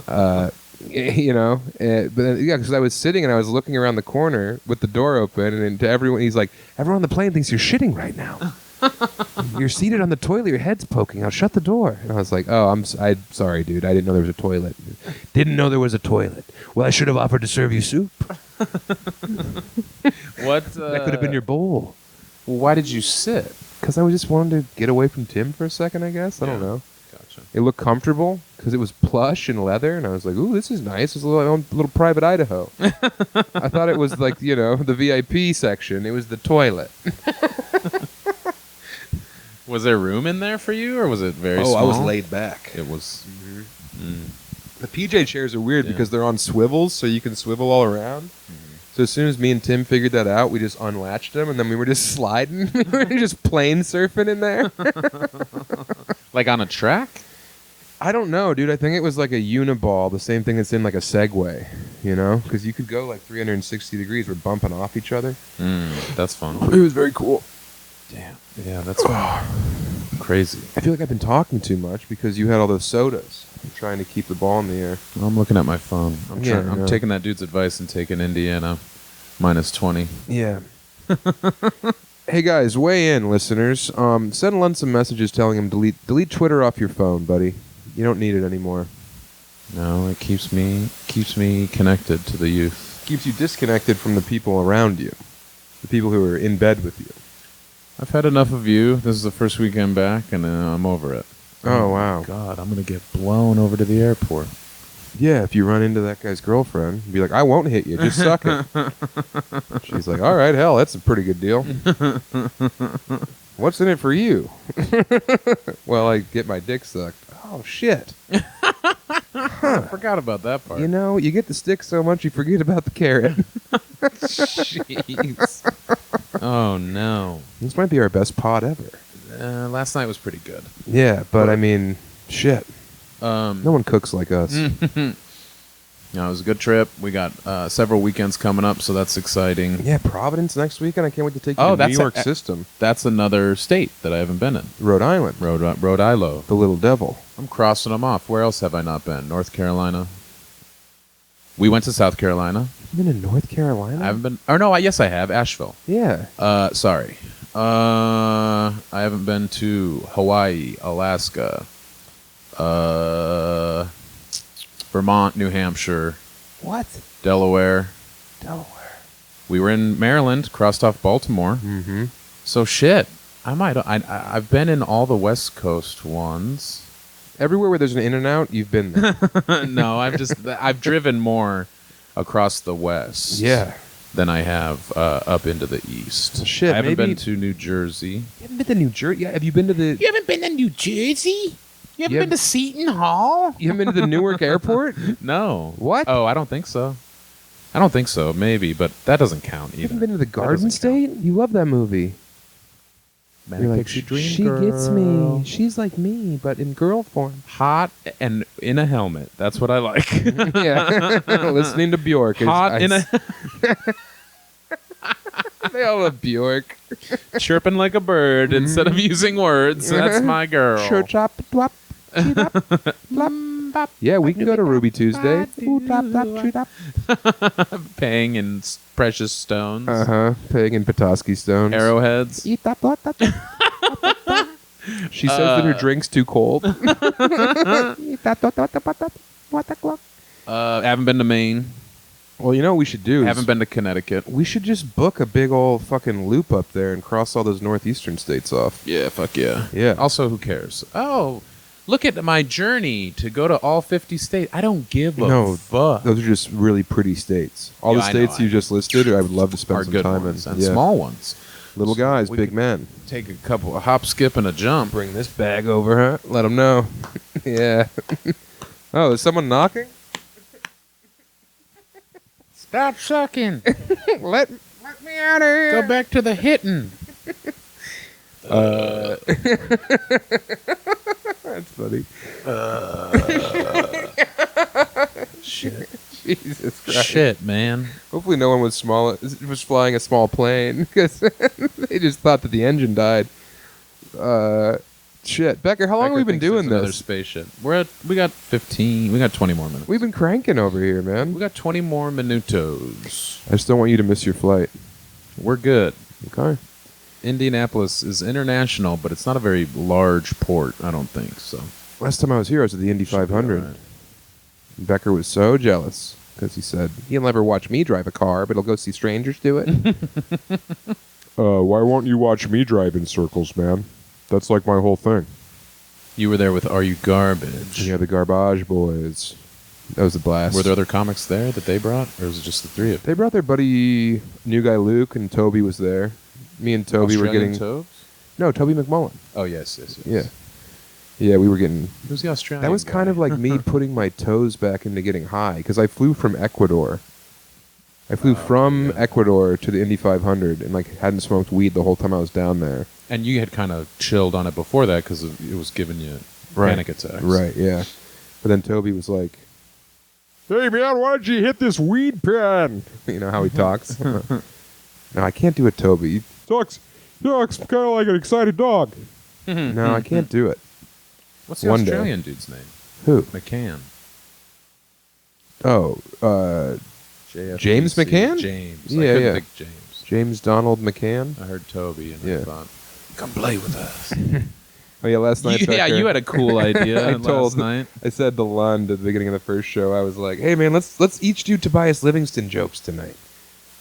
But because I was sitting and I was looking around the corner with the door open, and to everyone, he's like, everyone on the plane thinks you're shitting right now. You're seated on the toilet, your head's poking out. Shut the door. And I was like, oh, I'm sorry, dude. I didn't know there was a toilet. Didn't know there was a toilet. Well, I should have offered to serve you soup. What? That could have been your bowl. Well, why did you sit? Because I just wanted to get away from Tim for a second, I guess. I don't know. Gotcha. It looked comfortable because it was plush and leather, and I was like, ooh, this is nice. It's a little private Idaho. I thought it was like, the VIP section. It was the toilet. Was there room in there for you, or was it very small? I was laid back. It was. The PJ chairs are weird because they're on swivels, so you can swivel all around. So as soon as me and Tim figured that out, we just unlatched them, and then we were just sliding. We were just plane surfing in there. Like on a track? I don't know, dude. I think it was like a uniball, the same thing that's in like a Segway, Because you could go like 360 degrees. We're bumping off each other. That's fun. It was very cool. Damn. Yeah, that's crazy. I feel like I've been talking too much because you had all those sodas. I'm trying to keep the ball in the air. I'm looking at my phone. I'm I taking that dude's advice and taking Indiana minus 20. Yeah. Hey guys, weigh in, listeners. Send Lund some messages telling him delete Twitter off your phone, buddy. You don't need it anymore. No, it keeps me connected to the youth. Keeps you disconnected from the people around you, the people who are in bed with you. I've had enough of you. This is the first weekend back, and I'm over it. Oh wow. God, I'm going to get blown over to the airport. Yeah, if you run into that guy's girlfriend, be like, I won't hit you, just suck it. She's like, all right, hell, that's a pretty good deal. What's in it for you? Well, I get my dick sucked. Oh, shit. I forgot about that part. You get the stick so much you forget about the carrot. Jeez. Oh, no. This might be our best pod ever. Last night was pretty good. Yeah, but I mean, shit. No one cooks like us. It was a good trip. We got several weekends coming up, so that's exciting. Yeah, Providence next weekend. I can't wait to take you to New York System. That's another state that I haven't been in. Rhode Island. Rhode Island. The Little Devil. I'm crossing them off. Where else have I not been? North Carolina. We went to South Carolina. You've been to North Carolina? I haven't been. Or no, yes, I have. Asheville. Yeah. Sorry. I haven't been to Hawaii, Alaska, Vermont, New Hampshire. What? Delaware. We were in Maryland, crossed off Baltimore. Mm-hmm. So shit. I've been in all the West Coast ones. Everywhere where there's an In-N-Out, you've been there. No, I've driven more across the West. Yeah. Than I have up into the East. Shit, I haven't been to New Jersey. You haven't been to New Jersey? Yeah, have you been to the... You haven't been to New Jersey? You haven't been to Seton Hall? You haven't been to the Newark Airport? No. What? Oh, I don't think so. Maybe, but that doesn't count either. You haven't been to the Garden State? You love that movie. Manic You're like, Pixie Dream she Girl. gets me. She's like me, but in girl form. Hot and in a helmet. That's what I like. Yeah. Listening to Bjork. Hot in a... They all love Bjork. Chirping like a bird instead of using words. That's my girl. Chirp, chop, twop, chee, dop, plop. Yeah, we can go to Ruby Tuesday. Ooh, plop, plop, chee, dop. Paying in precious stones. Paying in Petoskey stones. Arrowheads. Eat that, what, that. She says that her drink's too cold. I haven't been to Maine. Well, you know what we should do? Haven't been to Connecticut. We should just book a big old fucking loop up there and cross all those northeastern states off. Yeah, fuck yeah. Yeah. Also, who cares? Oh, Look at my journey to go to all 50 states. I don't give a No, fuck. those are just really pretty states. All Yeah, the I know, states you just listed, I would love to spend Are some good time ones in. and small ones. Little guys, we big could- men. Take a hop, skip, and a jump. Bring this bag over, huh? Let them know. Yeah. Oh, is someone knocking? Stop sucking. Let me out of here. Go back to the hitting. That's funny. Shit. Jesus Christ. Shit, man. Hopefully no one was flying a small plane because they just thought that the engine died. Shit. Becker, how long have we been doing Another this? spaceship. We got 20 more minutes. We've been cranking over here, man. We got 20 more minutos. I just don't want you to miss your flight. We're good. Okay. Indianapolis is international, but it's not a very large port, I don't think, so. Last time I was here, I was at the Indy 500. Right. Becker was so jealous because he said he'll never watch me drive a car, but he'll go see strangers do it. Why won't you watch me drive in circles, man? That's like my whole thing. You were there with Are You Garbage? Yeah, the Garbage Boys. That was a blast. Were there other comics there that they brought, or was it just the three of them? They brought their buddy, new guy Luke, and Toby was there. Me and Toby were Australian getting... Tobes? No, Toby McMullen. Oh, yes. Yeah. Yeah, we were getting... Who's the Australian That was kind guy? of like me putting my toes back into getting high, because I flew from Ecuador. I flew from Ecuador to the Indy 500 and like hadn't smoked weed the whole time I was down there. And you had kind of chilled on it before that because it was giving you panic attacks. Right, yeah. But then Toby was like, "Hey man, why don't you hit this weed pen?" You know how he talks. No, I can't do it, Toby. He talks kind of like an excited dog. No, I can't do it. What's the One day. Australian dude's name? Who? McCann. Oh, JFBC. James McCann? James. Yeah, I couldn't yeah. think James. James Donald McCann. I heard Toby and Yeah. I thought, come play with us. Oh yeah, last night. Yeah, Becker, you had a cool idea I last told- night. I said to Lund at the beginning of the first show, I was like, "Hey man, let's each do Tobias Livingston jokes tonight.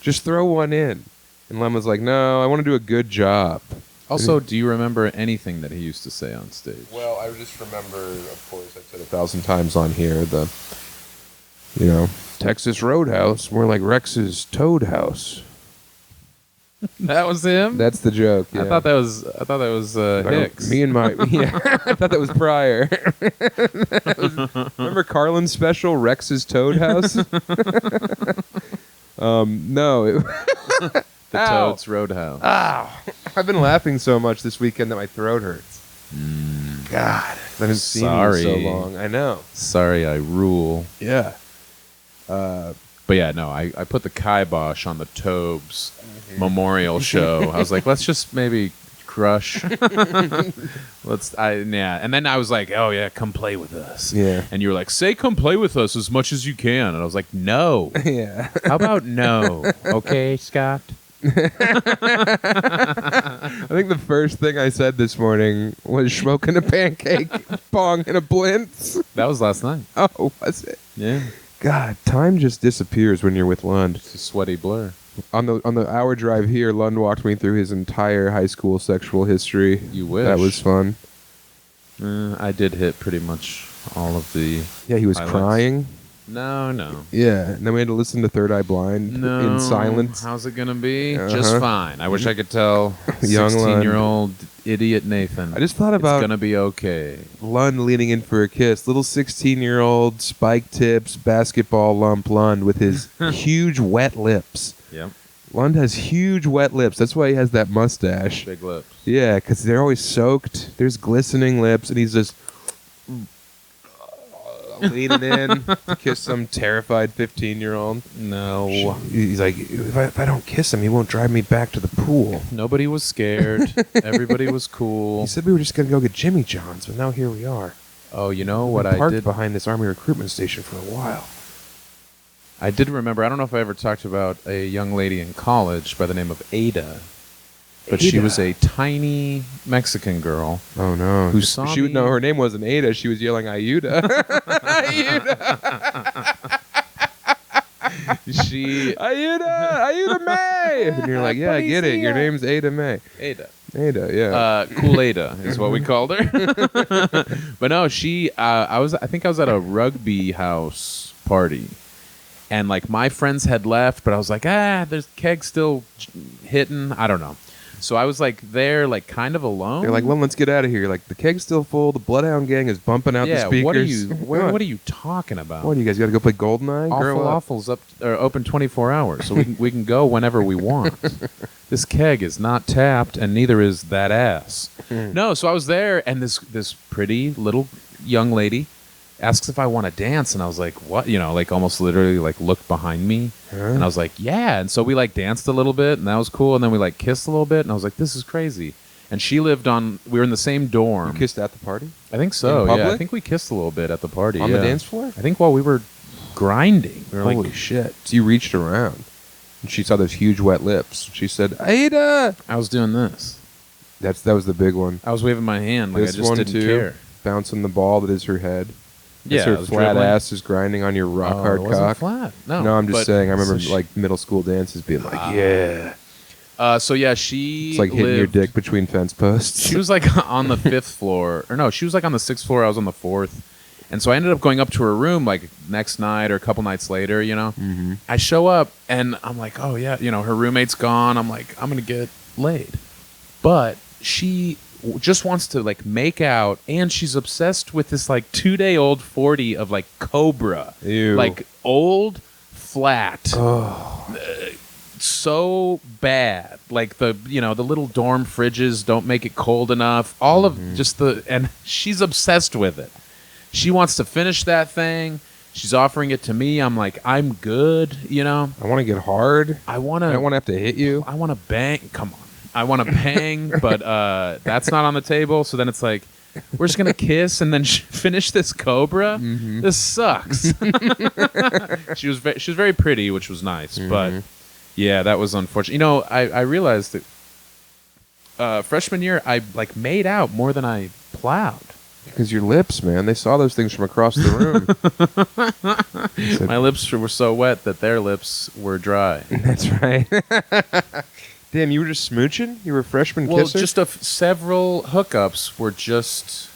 Just throw one in." And Lund was like, "No, I want to do a good job." Also, do you remember anything that he used to say on stage? Well, I just remember, of course, I've said 1,000 times on here, Texas Roadhouse, more like Rex's Toad House. That was him? That's the joke. Yeah. I thought that was Hicks. Me and my I thought that was Pryor. Remember Carlin's special, Rex's Toad House? No. The Ow. Toad's Roadhouse. Ow! I've been laughing so much this weekend that my throat hurts. God, I haven't seen you Sorry. so long. I know. Sorry, I rule. Yeah. But yeah, no, I put the kibosh on the Tobes memorial show. I was like, let's just maybe crush. And then I was like, oh yeah, come play with us. Yeah. And you were like, say come play with us as much as you can. And I was like, no. Yeah. How about no? Okay, Scott. I think the first thing I said this morning was smoking a pancake, bong, and a blintz. That was last night. Oh, was it? Yeah. God, time just disappears when you're with Lund. It's a sweaty blur. On the hour drive here, Lund walked me through his entire high school sexual history. You wish. That was fun. I did hit pretty much all of the... Yeah, he was highlights. crying. No. Yeah, and then we had to listen to Third Eye Blind No. in silence. How's it going to be? Uh-huh. Just fine. I wish I could tell Young 16-year-old idiot Nathan. I just thought it's about going to be okay. Lund leaning in for a kiss. Little 16-year-old spike tips basketball lump Lund with his huge wet lips. Yep. Lund has huge wet lips. That's why he has that mustache. Big lips. Yeah, because they're always soaked. There's glistening lips, and he's just leaning in to kiss some terrified 15-year-old. No. He's like, if I don't kiss him, he won't drive me back to the pool. Nobody was scared. Everybody was cool. He said we were just going to go get Jimmy John's, but now here we are. Oh, you know what Been I parked did? behind this Army recruitment station for a while. I did remember, I don't know if I ever talked about a young lady in college by the name of Ada. But she Ada. was a tiny Mexican girl. Oh no! Who saw me? No, her name wasn't Ada. She was yelling Ayuda. She Ayuda May. And you're like, yeah, I get it. Your name's Ada May. Ada. Ada, yeah. Kool-Ada is what we called her. But no, I think I was at a rugby house party. And like my friends had left, but I was like, there's keg still hitting. I don't know. So I was like there, like kind of alone. They're like, well, let's get out of here. Like the keg's still full. The Bloodhound Gang is bumping out the speakers. What are you talking about? What do you guys got to go play Goldeneye? Awful Awful's open 24 hours, so we can go whenever we want. This keg is not tapped, and neither is that ass. No, so I was there, and this pretty little young lady asks if I want to dance, and I was like, what? You know, like almost literally like looked behind me, and I was like, yeah. And so we like danced a little bit, and that was cool. And then we like kissed a little bit, and I was like, this is crazy. And she lived we were in the same dorm. You kissed at the party? I think so, in public? yeah. I think we kissed a little bit at the party. On the dance floor? I think while we were grinding. We were Holy shit. So you reached around, and she saw those huge wet lips. She said, Ada! I was doing this. That was the big one. I was waving my hand like This I just one, didn't too. care. Bouncing the ball that is her head. Yeah, her I was flat dribbling. ass is grinding on your rock hard it wasn't cock. flat. No, No, I'm just but- saying. I remember so like middle school dances being like, yeah. So yeah, she It's like hitting your lived- dick between fence posts. She was like on the 5th floor, or no, she was like on the 6th floor. I was on the 4th, and so I ended up going up to her room like next night or a couple nights later. You know, I show up and I'm like, oh yeah, you know, her roommate's gone. I'm like, I'm gonna get laid, but she just wants to like make out, and she's obsessed with this like 2-day-old 40 of like Cobra, Ew. like old flat. So bad, like the little dorm fridges don't make it cold enough, all of just and she's obsessed with it. She wants to finish that thing. She's offering it to me. I'm like, I'm good, you know. I want to get hard. I I don't want to have to hit you. want to bang. Come on, I want to bang, but that's not on the table. So then it's like, we're just gonna kiss and then finish this Cobra. This sucks. She was very pretty, which was nice, but yeah, that was unfortunate. You know, I realized that freshman year I like made out more than I plowed. Because your lips, man, they saw those things from across the room. They said, My lips were so wet that their lips were dry. that's right. Damn, you were just smooching? You were a freshman Well, kisser? just several hookups were just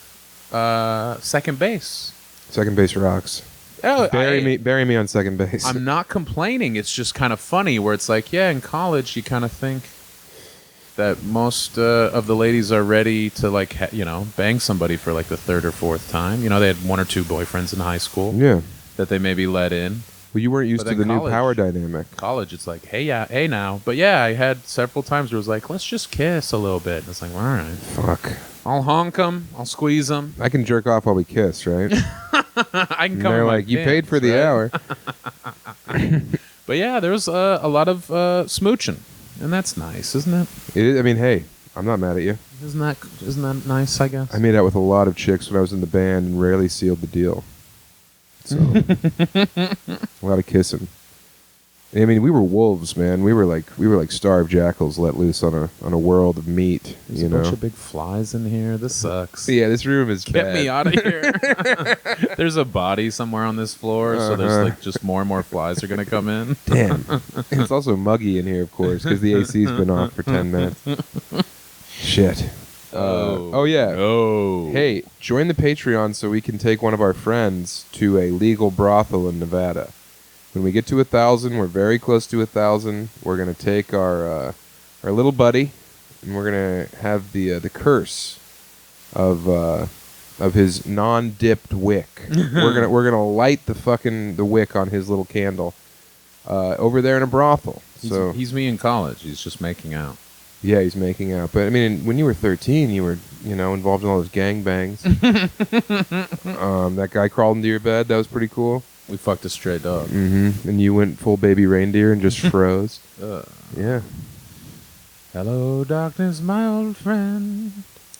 second base. Second base rocks. Oh, Bury me on second base. I'm not complaining. It's just kind of funny where it's like, yeah, in college you kind of think that most of the ladies are ready to like, bang somebody for like the 3rd or 4th time. You know, they had 1 or 2 boyfriends in high school Yeah. that they maybe let in. Well, you weren't used But to the then new college- power dynamic. College, it's like, hey now. But yeah, I had several times where it was like, let's just kiss a little bit. And it's like, all right. Fuck. I'll honk them. I'll squeeze them. I can jerk off while we kiss, right? I can And come. they're like, you paid for the hour. But yeah, there was a lot of smooching, and that's nice, isn't it? It is, I mean, hey, I'm not mad at you. Isn't that nice? I guess. I made out with a lot of chicks when I was in the band and rarely sealed the deal. So, a lot of kissing. I mean, we were wolves, man. We were like starved jackals let loose on a world of meat. There's you a know. bunch of big flies in here. This sucks. Yeah, this room is Get bad. me out of here. There's a body somewhere on this floor, so there's like just more and more flies are gonna come in. Damn. It's also muggy in here, of course, because the AC's been off for 10 minutes. Shit. Oh yeah. Oh. Hey, join the Patreon so we can take one of our friends to a legal brothel in Nevada. When we get to 1,000, we're very close to 1,000. We're gonna take our little buddy, and we're gonna have the curse of his non-dipped wick. we're gonna light the wick on his little candle over there in a brothel. So He's me in college. He's just making out. yeah, he's making out. But I mean, when you were 13, you were involved in all those gangbangs. That guy crawled into your bed. That was pretty cool. We fucked a stray dog. Mm-hmm. And you went full baby reindeer and just froze. Yeah. Hello, darkness, my old friend.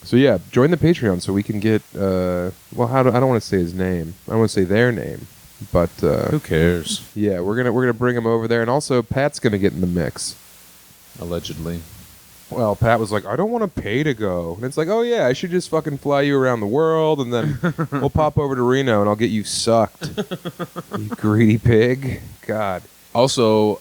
So yeah, join the Patreon so we can get. I don't want to say his name. I don't want to say their name, but Who cares? yeah, we're gonna bring him over there, and also Pat's gonna get in the mix. Allegedly. Well, Pat was like, I don't want to pay to go. And it's like, oh, yeah, I should just fucking fly you around the world, and then we'll pop over to Reno, and I'll get you sucked. You greedy pig. God. Also,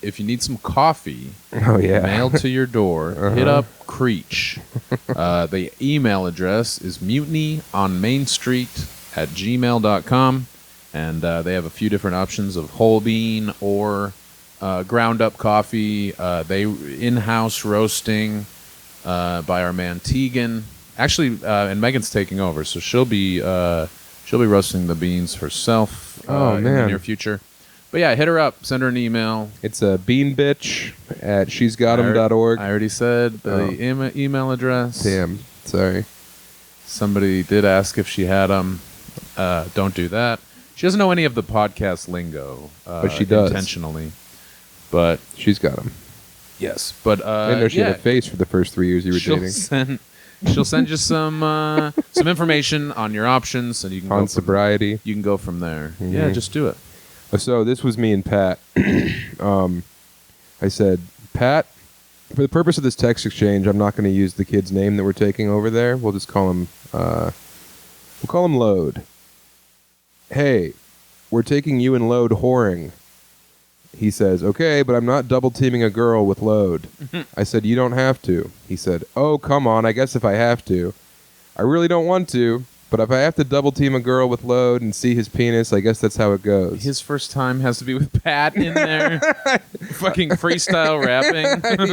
if you need some coffee mailed to your door, hit up Creech. The email address is mutinyonmainstreet@gmail.com, and they have a few different options of whole bean or ground up coffee. They in-house roasting by our man Tegan. Actually, and Megan's taking over, so she'll be roasting the beans herself in the near future. But yeah, hit her up. Send her an email. It's a beanbitch@she'sgotem.org. I already said the email address. Damn, sorry. Somebody did ask if she had them. Don't do that. She doesn't know any of the podcast lingo. But she does. Intentionally. But she's got them. Yes. But I didn't know she had a face for the first 3 years you were dating. She'll send you some information on your options, and you can on go sobriety. You can go from there. Mm-hmm. Yeah, just do it. So this was me and Pat. I said, Pat, for the purpose of this text exchange, I'm not going to use the kid's name that we're taking over there. We'll just call him. We'll call him Load. Hey, we're taking you and Load whoring. He says, okay, but I'm not double teaming a girl with Load. I said, you don't have to. He said, oh, come on, I guess if I have to. I really don't want to, but if I have to double team a girl with Load and see his penis, I guess that's how it goes. His first time has to be with Pat in there. Fucking freestyle rapping.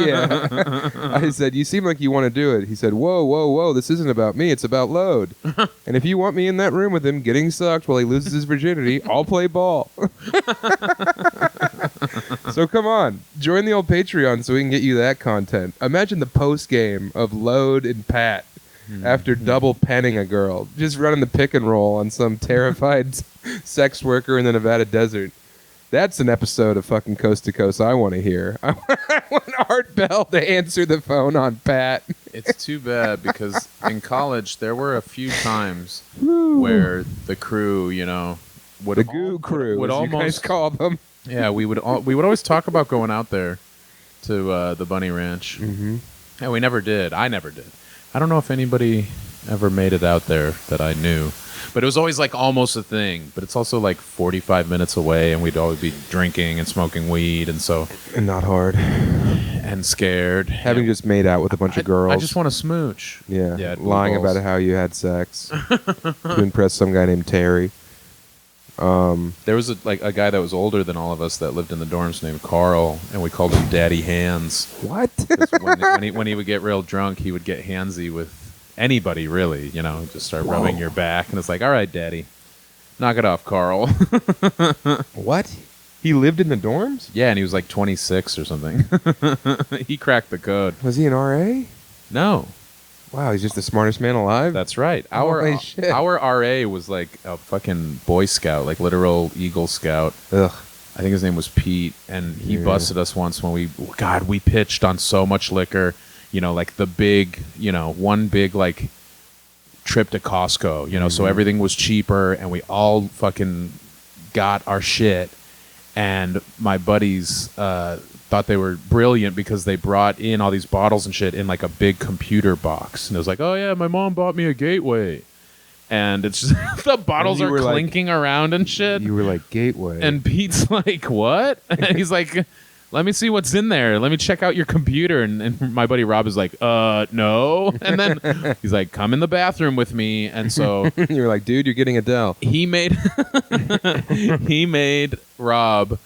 Yeah. I said, you seem like you want to do it. He said, whoa, this isn't about me, it's about Load. And if you want me in that room with him getting sucked while he loses his virginity, I'll play ball. So come on, join the old Patreon so we can get you that content. Imagine the post game of Load and Pat after double penning a girl, just running the pick and roll on some terrified sex worker in the Nevada desert. That's an episode of fucking Coast to Coast I want to hear. I want Art Bell to answer the phone on Pat. It's too bad because in college there were a few times where the crew, would the goo crew, would as almost you guys call them. Yeah, we would always talk about going out there to the Bunny Ranch. Mm-hmm. Yeah, we never did. I never did. I don't know if anybody ever made it out there that I knew. But it was always like almost a thing. But it's also like 45 minutes away, and we'd always be drinking and smoking weed, and so... And not hard. And scared. Having just made out with a bunch of girls. I just want to smooch. Yeah, lying about how you had sex to impress some guy named Terry. There was a guy that was older than all of us that lived in the dorms named Carl, and we called him Daddy Hands. What? when he would get real drunk, he would get handsy with anybody, really. Just start rubbing your back, and it's like, all right, Daddy, knock it off, Carl. What? He lived in the dorms? Yeah, and he was like 26 or something. He cracked the code. Was he an RA? No. Wow, he's just the smartest man alive? That's right. Holy shit. Our RA was like a fucking Boy Scout, like literal Eagle Scout. Ugh. I think his name was Pete, and he busted us once when we pitched on so much liquor, like the big, one big like trip to Costco, so everything was cheaper, and we all fucking got our shit, and my buddies thought they were brilliant because they brought in all these bottles and shit in like a big computer box, and it was like, oh yeah, my mom bought me a Gateway. And it's just the bottles are clinking around and shit. You were like, Gateway. And Pete's like, what? And he's like, let me see what's in there. Let me check out your computer. And my buddy Rob is like, no. And then he's like, come in the bathroom with me. And so you were like, dude, you're getting Adele. He made Rob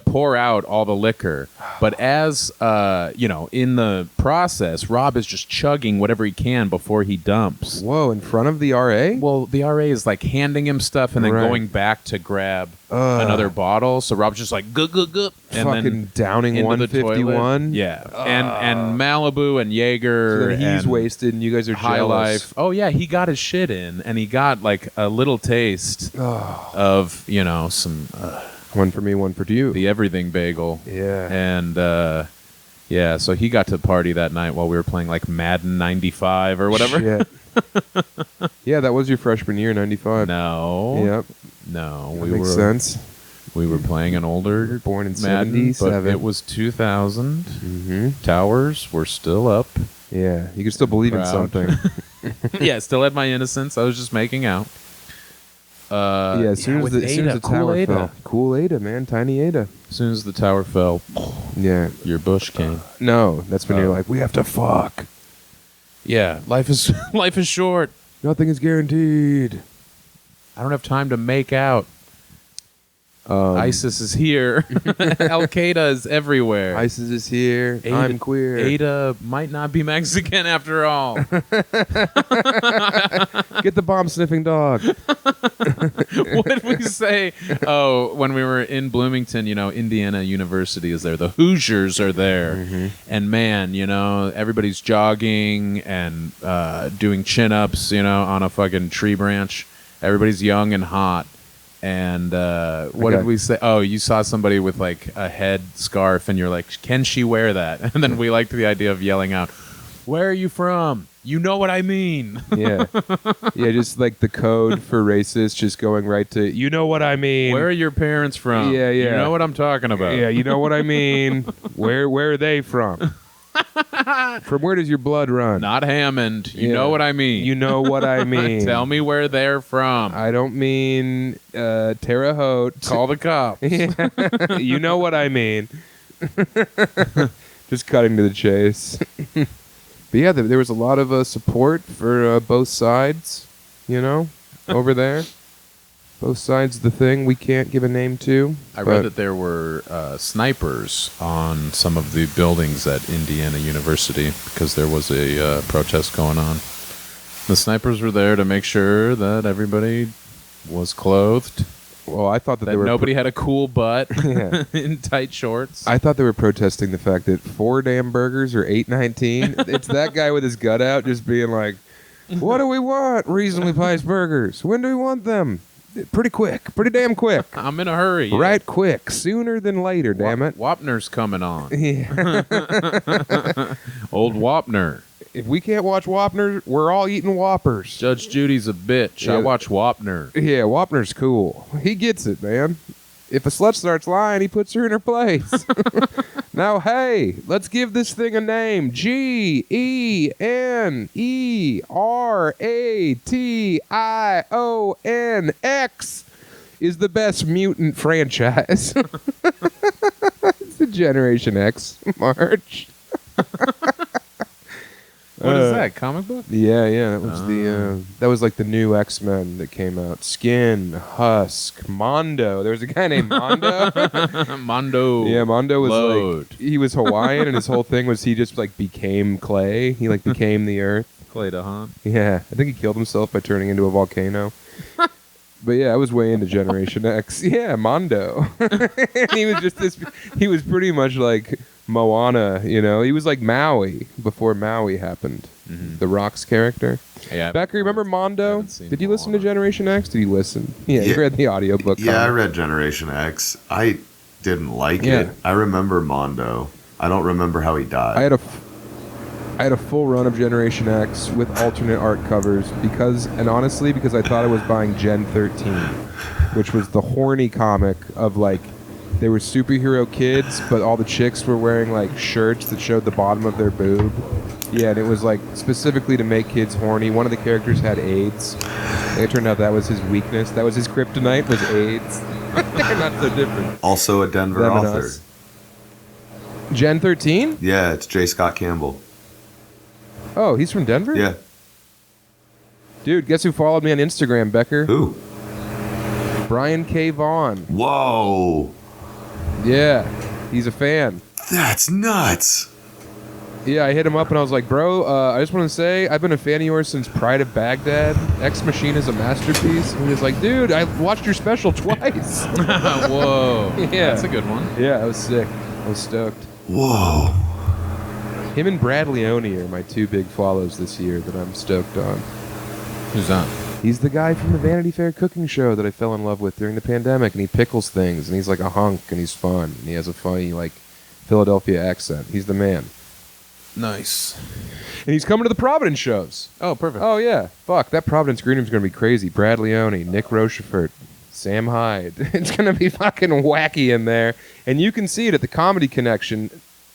pour out all the liquor, but as in the process, Rob is just chugging whatever he can before he dumps. Whoa, in front of the RA? Well, the RA is like handing him stuff and then going back to grab another bottle. So Rob's just like and fucking then downing 151. Yeah, and Malibu and Jaeger. So then he's and wasted, and you guys are High jealous. Life. Oh yeah, he got his shit in, and he got like a little taste of some. One for me, one for you. The everything bagel. Yeah. And, so he got to party that night while we were playing, like, Madden 95 or whatever. Shit. Yeah, that was your freshman year, 95. No. Yep. No. That makes sense. We were playing an older born in Madden, 77. but it was 2000. Mm-hmm. Towers were still up. Yeah, you can still believe in something. Yeah, still had my innocence. I was just making out. As soon as the tower fell. Cool Ada, man. Tiny Ada. As soon as the tower fell, Yeah. your bush came. No, that's when you're like, we have to fuck. Yeah, life is short. Nothing is guaranteed. I don't have time to make out. ISIS is here. Al Qaeda is everywhere. ISIS is here. I'm queer. Ada might not be Mexican after all. Get the bomb sniffing dog. What did we say? Oh, when we were in Bloomington, Indiana University is there. The Hoosiers are there. Mm-hmm. And man, everybody's jogging and doing chin-ups, on a fucking tree branch. Everybody's young and hot. And what did we say? Oh, you saw somebody with like a head scarf and you're like, can she wear that? And then we liked the idea of yelling out, where are you from? You know what I mean. Yeah. Yeah, just like the code for racists, just going right to, you know what I mean. Where are your parents from? Yeah, yeah. You know what I'm talking about. Yeah, you know what I mean. Where are they from? From where does your blood run? Not Hammond. You Yeah. know what I mean. You know what I mean. Tell me where they're from. I don't mean Terre Haute. Call the cops. You know what I mean. Just cutting to the chase. But yeah, there was a lot of support for both sides, over there. Both sides of the thing we can't give a name to. I read that there were snipers on some of the buildings at Indiana University because there was a protest going on. The snipers were there to make sure that everybody was clothed. Well, I thought that That nobody had a cool butt Yeah. in tight shorts. I thought they were protesting the fact that 4 damn burgers are $8.19. It's that guy with his gut out just being like, what do we want? Reasonably priced burgers. When do we want them? Pretty quick. Pretty damn quick. I'm in a hurry. Right quick. Sooner than later, damn it. Wapner's coming on. Yeah. Old Wapner. If we can't watch Wapner, we're all eating Whoppers. Judge Judy's a bitch. Yeah. I watch Wapner. Yeah, Wapner's cool. He gets it, man. If a slut starts lying, he puts her in her place. Now, hey, let's give this thing a name. GENERATIONX is the best mutant franchise. It's the Generation X March. What is that? Comic book? Yeah, that was that was like the new X-Men that came out. Skin, Husk, Mondo. There was a guy named Mondo. Mondo. Yeah, Mondo was Load. like, he was Hawaiian, and his whole thing was he just like became clay. He like became the earth. Clay Dahan. Yeah, I think he killed himself by turning into a volcano. But yeah, I was way into Generation X. Yeah, Mondo. And he was just this. He was pretty much like Moana. He was like Maui before Maui happened. Mm-hmm. The Rock's character. Yeah. Becker, remember Mondo? haven't seen Did you listen to Moana. Generation X? Did you listen? Yeah, you Yeah. read the audiobook. Yeah, I comic. read Generation X. I didn't like Yeah. it. I remember Mondo. I don't remember how he died. I had a full run of Generation X with alternate art covers because I thought I was buying Gen 13, which was the horny comic of like they were superhero kids, but all the chicks were wearing like shirts that showed the bottom of their boob. Yeah, and it was like specifically to make kids horny. One of the characters had AIDS. And it turned out that was his weakness. That was his kryptonite, was AIDS. They're not so different. Also a Denver Them and author. us. Gen 13? Yeah, it's J. Scott Campbell. Oh, he's from Denver? Yeah. Dude, guess who followed me on Instagram, Becker? Who? Brian K. Vaughn. Whoa. Yeah, he's a fan. That's nuts. Yeah, I hit him up and I was like, bro, I just want to say I've been a fan of yours since Pride of Baghdad. Ex Machina is a masterpiece. And he was like, dude, I watched your special twice. Whoa. Yeah. That's a good one. Yeah, I was sick. I was stoked. Whoa. Him and Brad Leone are my 2 big follows this year that I'm stoked on. Who's that? He's the guy from the Vanity Fair cooking show that I fell in love with during the pandemic, and he pickles things, and he's like a hunk, and he's fun, and he has a funny, like, Philadelphia accent. He's the man. Nice. And he's coming to the Providence shows. Oh, perfect. Oh, yeah. Fuck, that Providence Green Room's going to be crazy. Brad Leone, Nick Rochefort, Sam Hyde. It's going to be fucking wacky in there. And you can see it at the Comedy Connection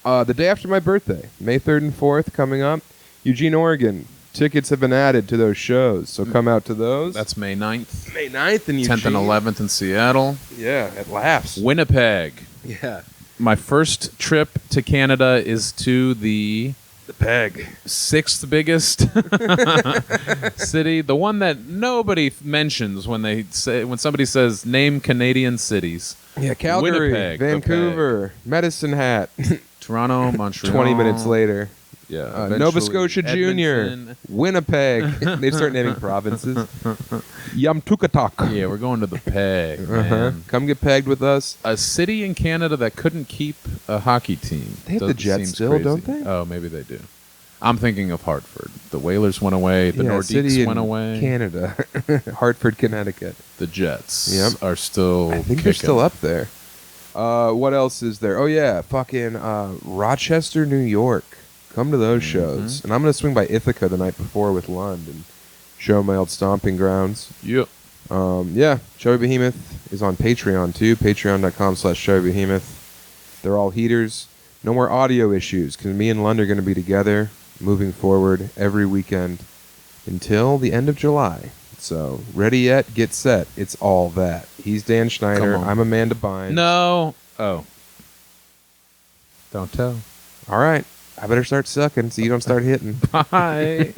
the day after my birthday, May 3rd and 4th, coming up. Eugene, Oregon. tickets have been added to those shows, so come out to those. That's May 9th. May 9th in 10th and Eugene. 11th in Seattle. Yeah, at Laughs. Winnipeg. Yeah. My first trip to Canada is to the Peg. 6th biggest city, the one that nobody mentions when somebody says name Canadian cities. Yeah, Calgary, Winnipeg, Vancouver, Medicine Hat. Toronto, Montreal. 20 minutes later. Yeah, Nova eventually Scotia Junior, Edmonton. Winnipeg. They start naming provinces. Yamtukatok. Yeah, we're going to the Peg, Uh-huh. man. Come get pegged with us. A city in Canada that couldn't keep a hockey team. They have the Doesn't Jets seem still, crazy. don't they? Oh, maybe they do. I'm thinking of Hartford. The Whalers went away. The Yeah, city Nordiques in went away. Canada. Hartford, Connecticut. The Jets Yep. are still I think they're kicking. still up there. What else is there? Oh, yeah. Fucking Rochester, New York. Come to those shows. And I'm going to swing by Ithaca the night before with Lund and show my old stomping grounds. Yep. Yeah, Chubby Behemoth is on Patreon too. Patreon.com/Chubby Behemoth. They're all heaters. No more audio issues because me and Lund are going to be together moving forward every weekend until the end of July. So, ready yet, get set. It's all that. He's Dan Schneider. Come on. I'm Amanda Bynes. No. Oh. Don't tell. All right. I better start sucking so you don't start hitting. Bye.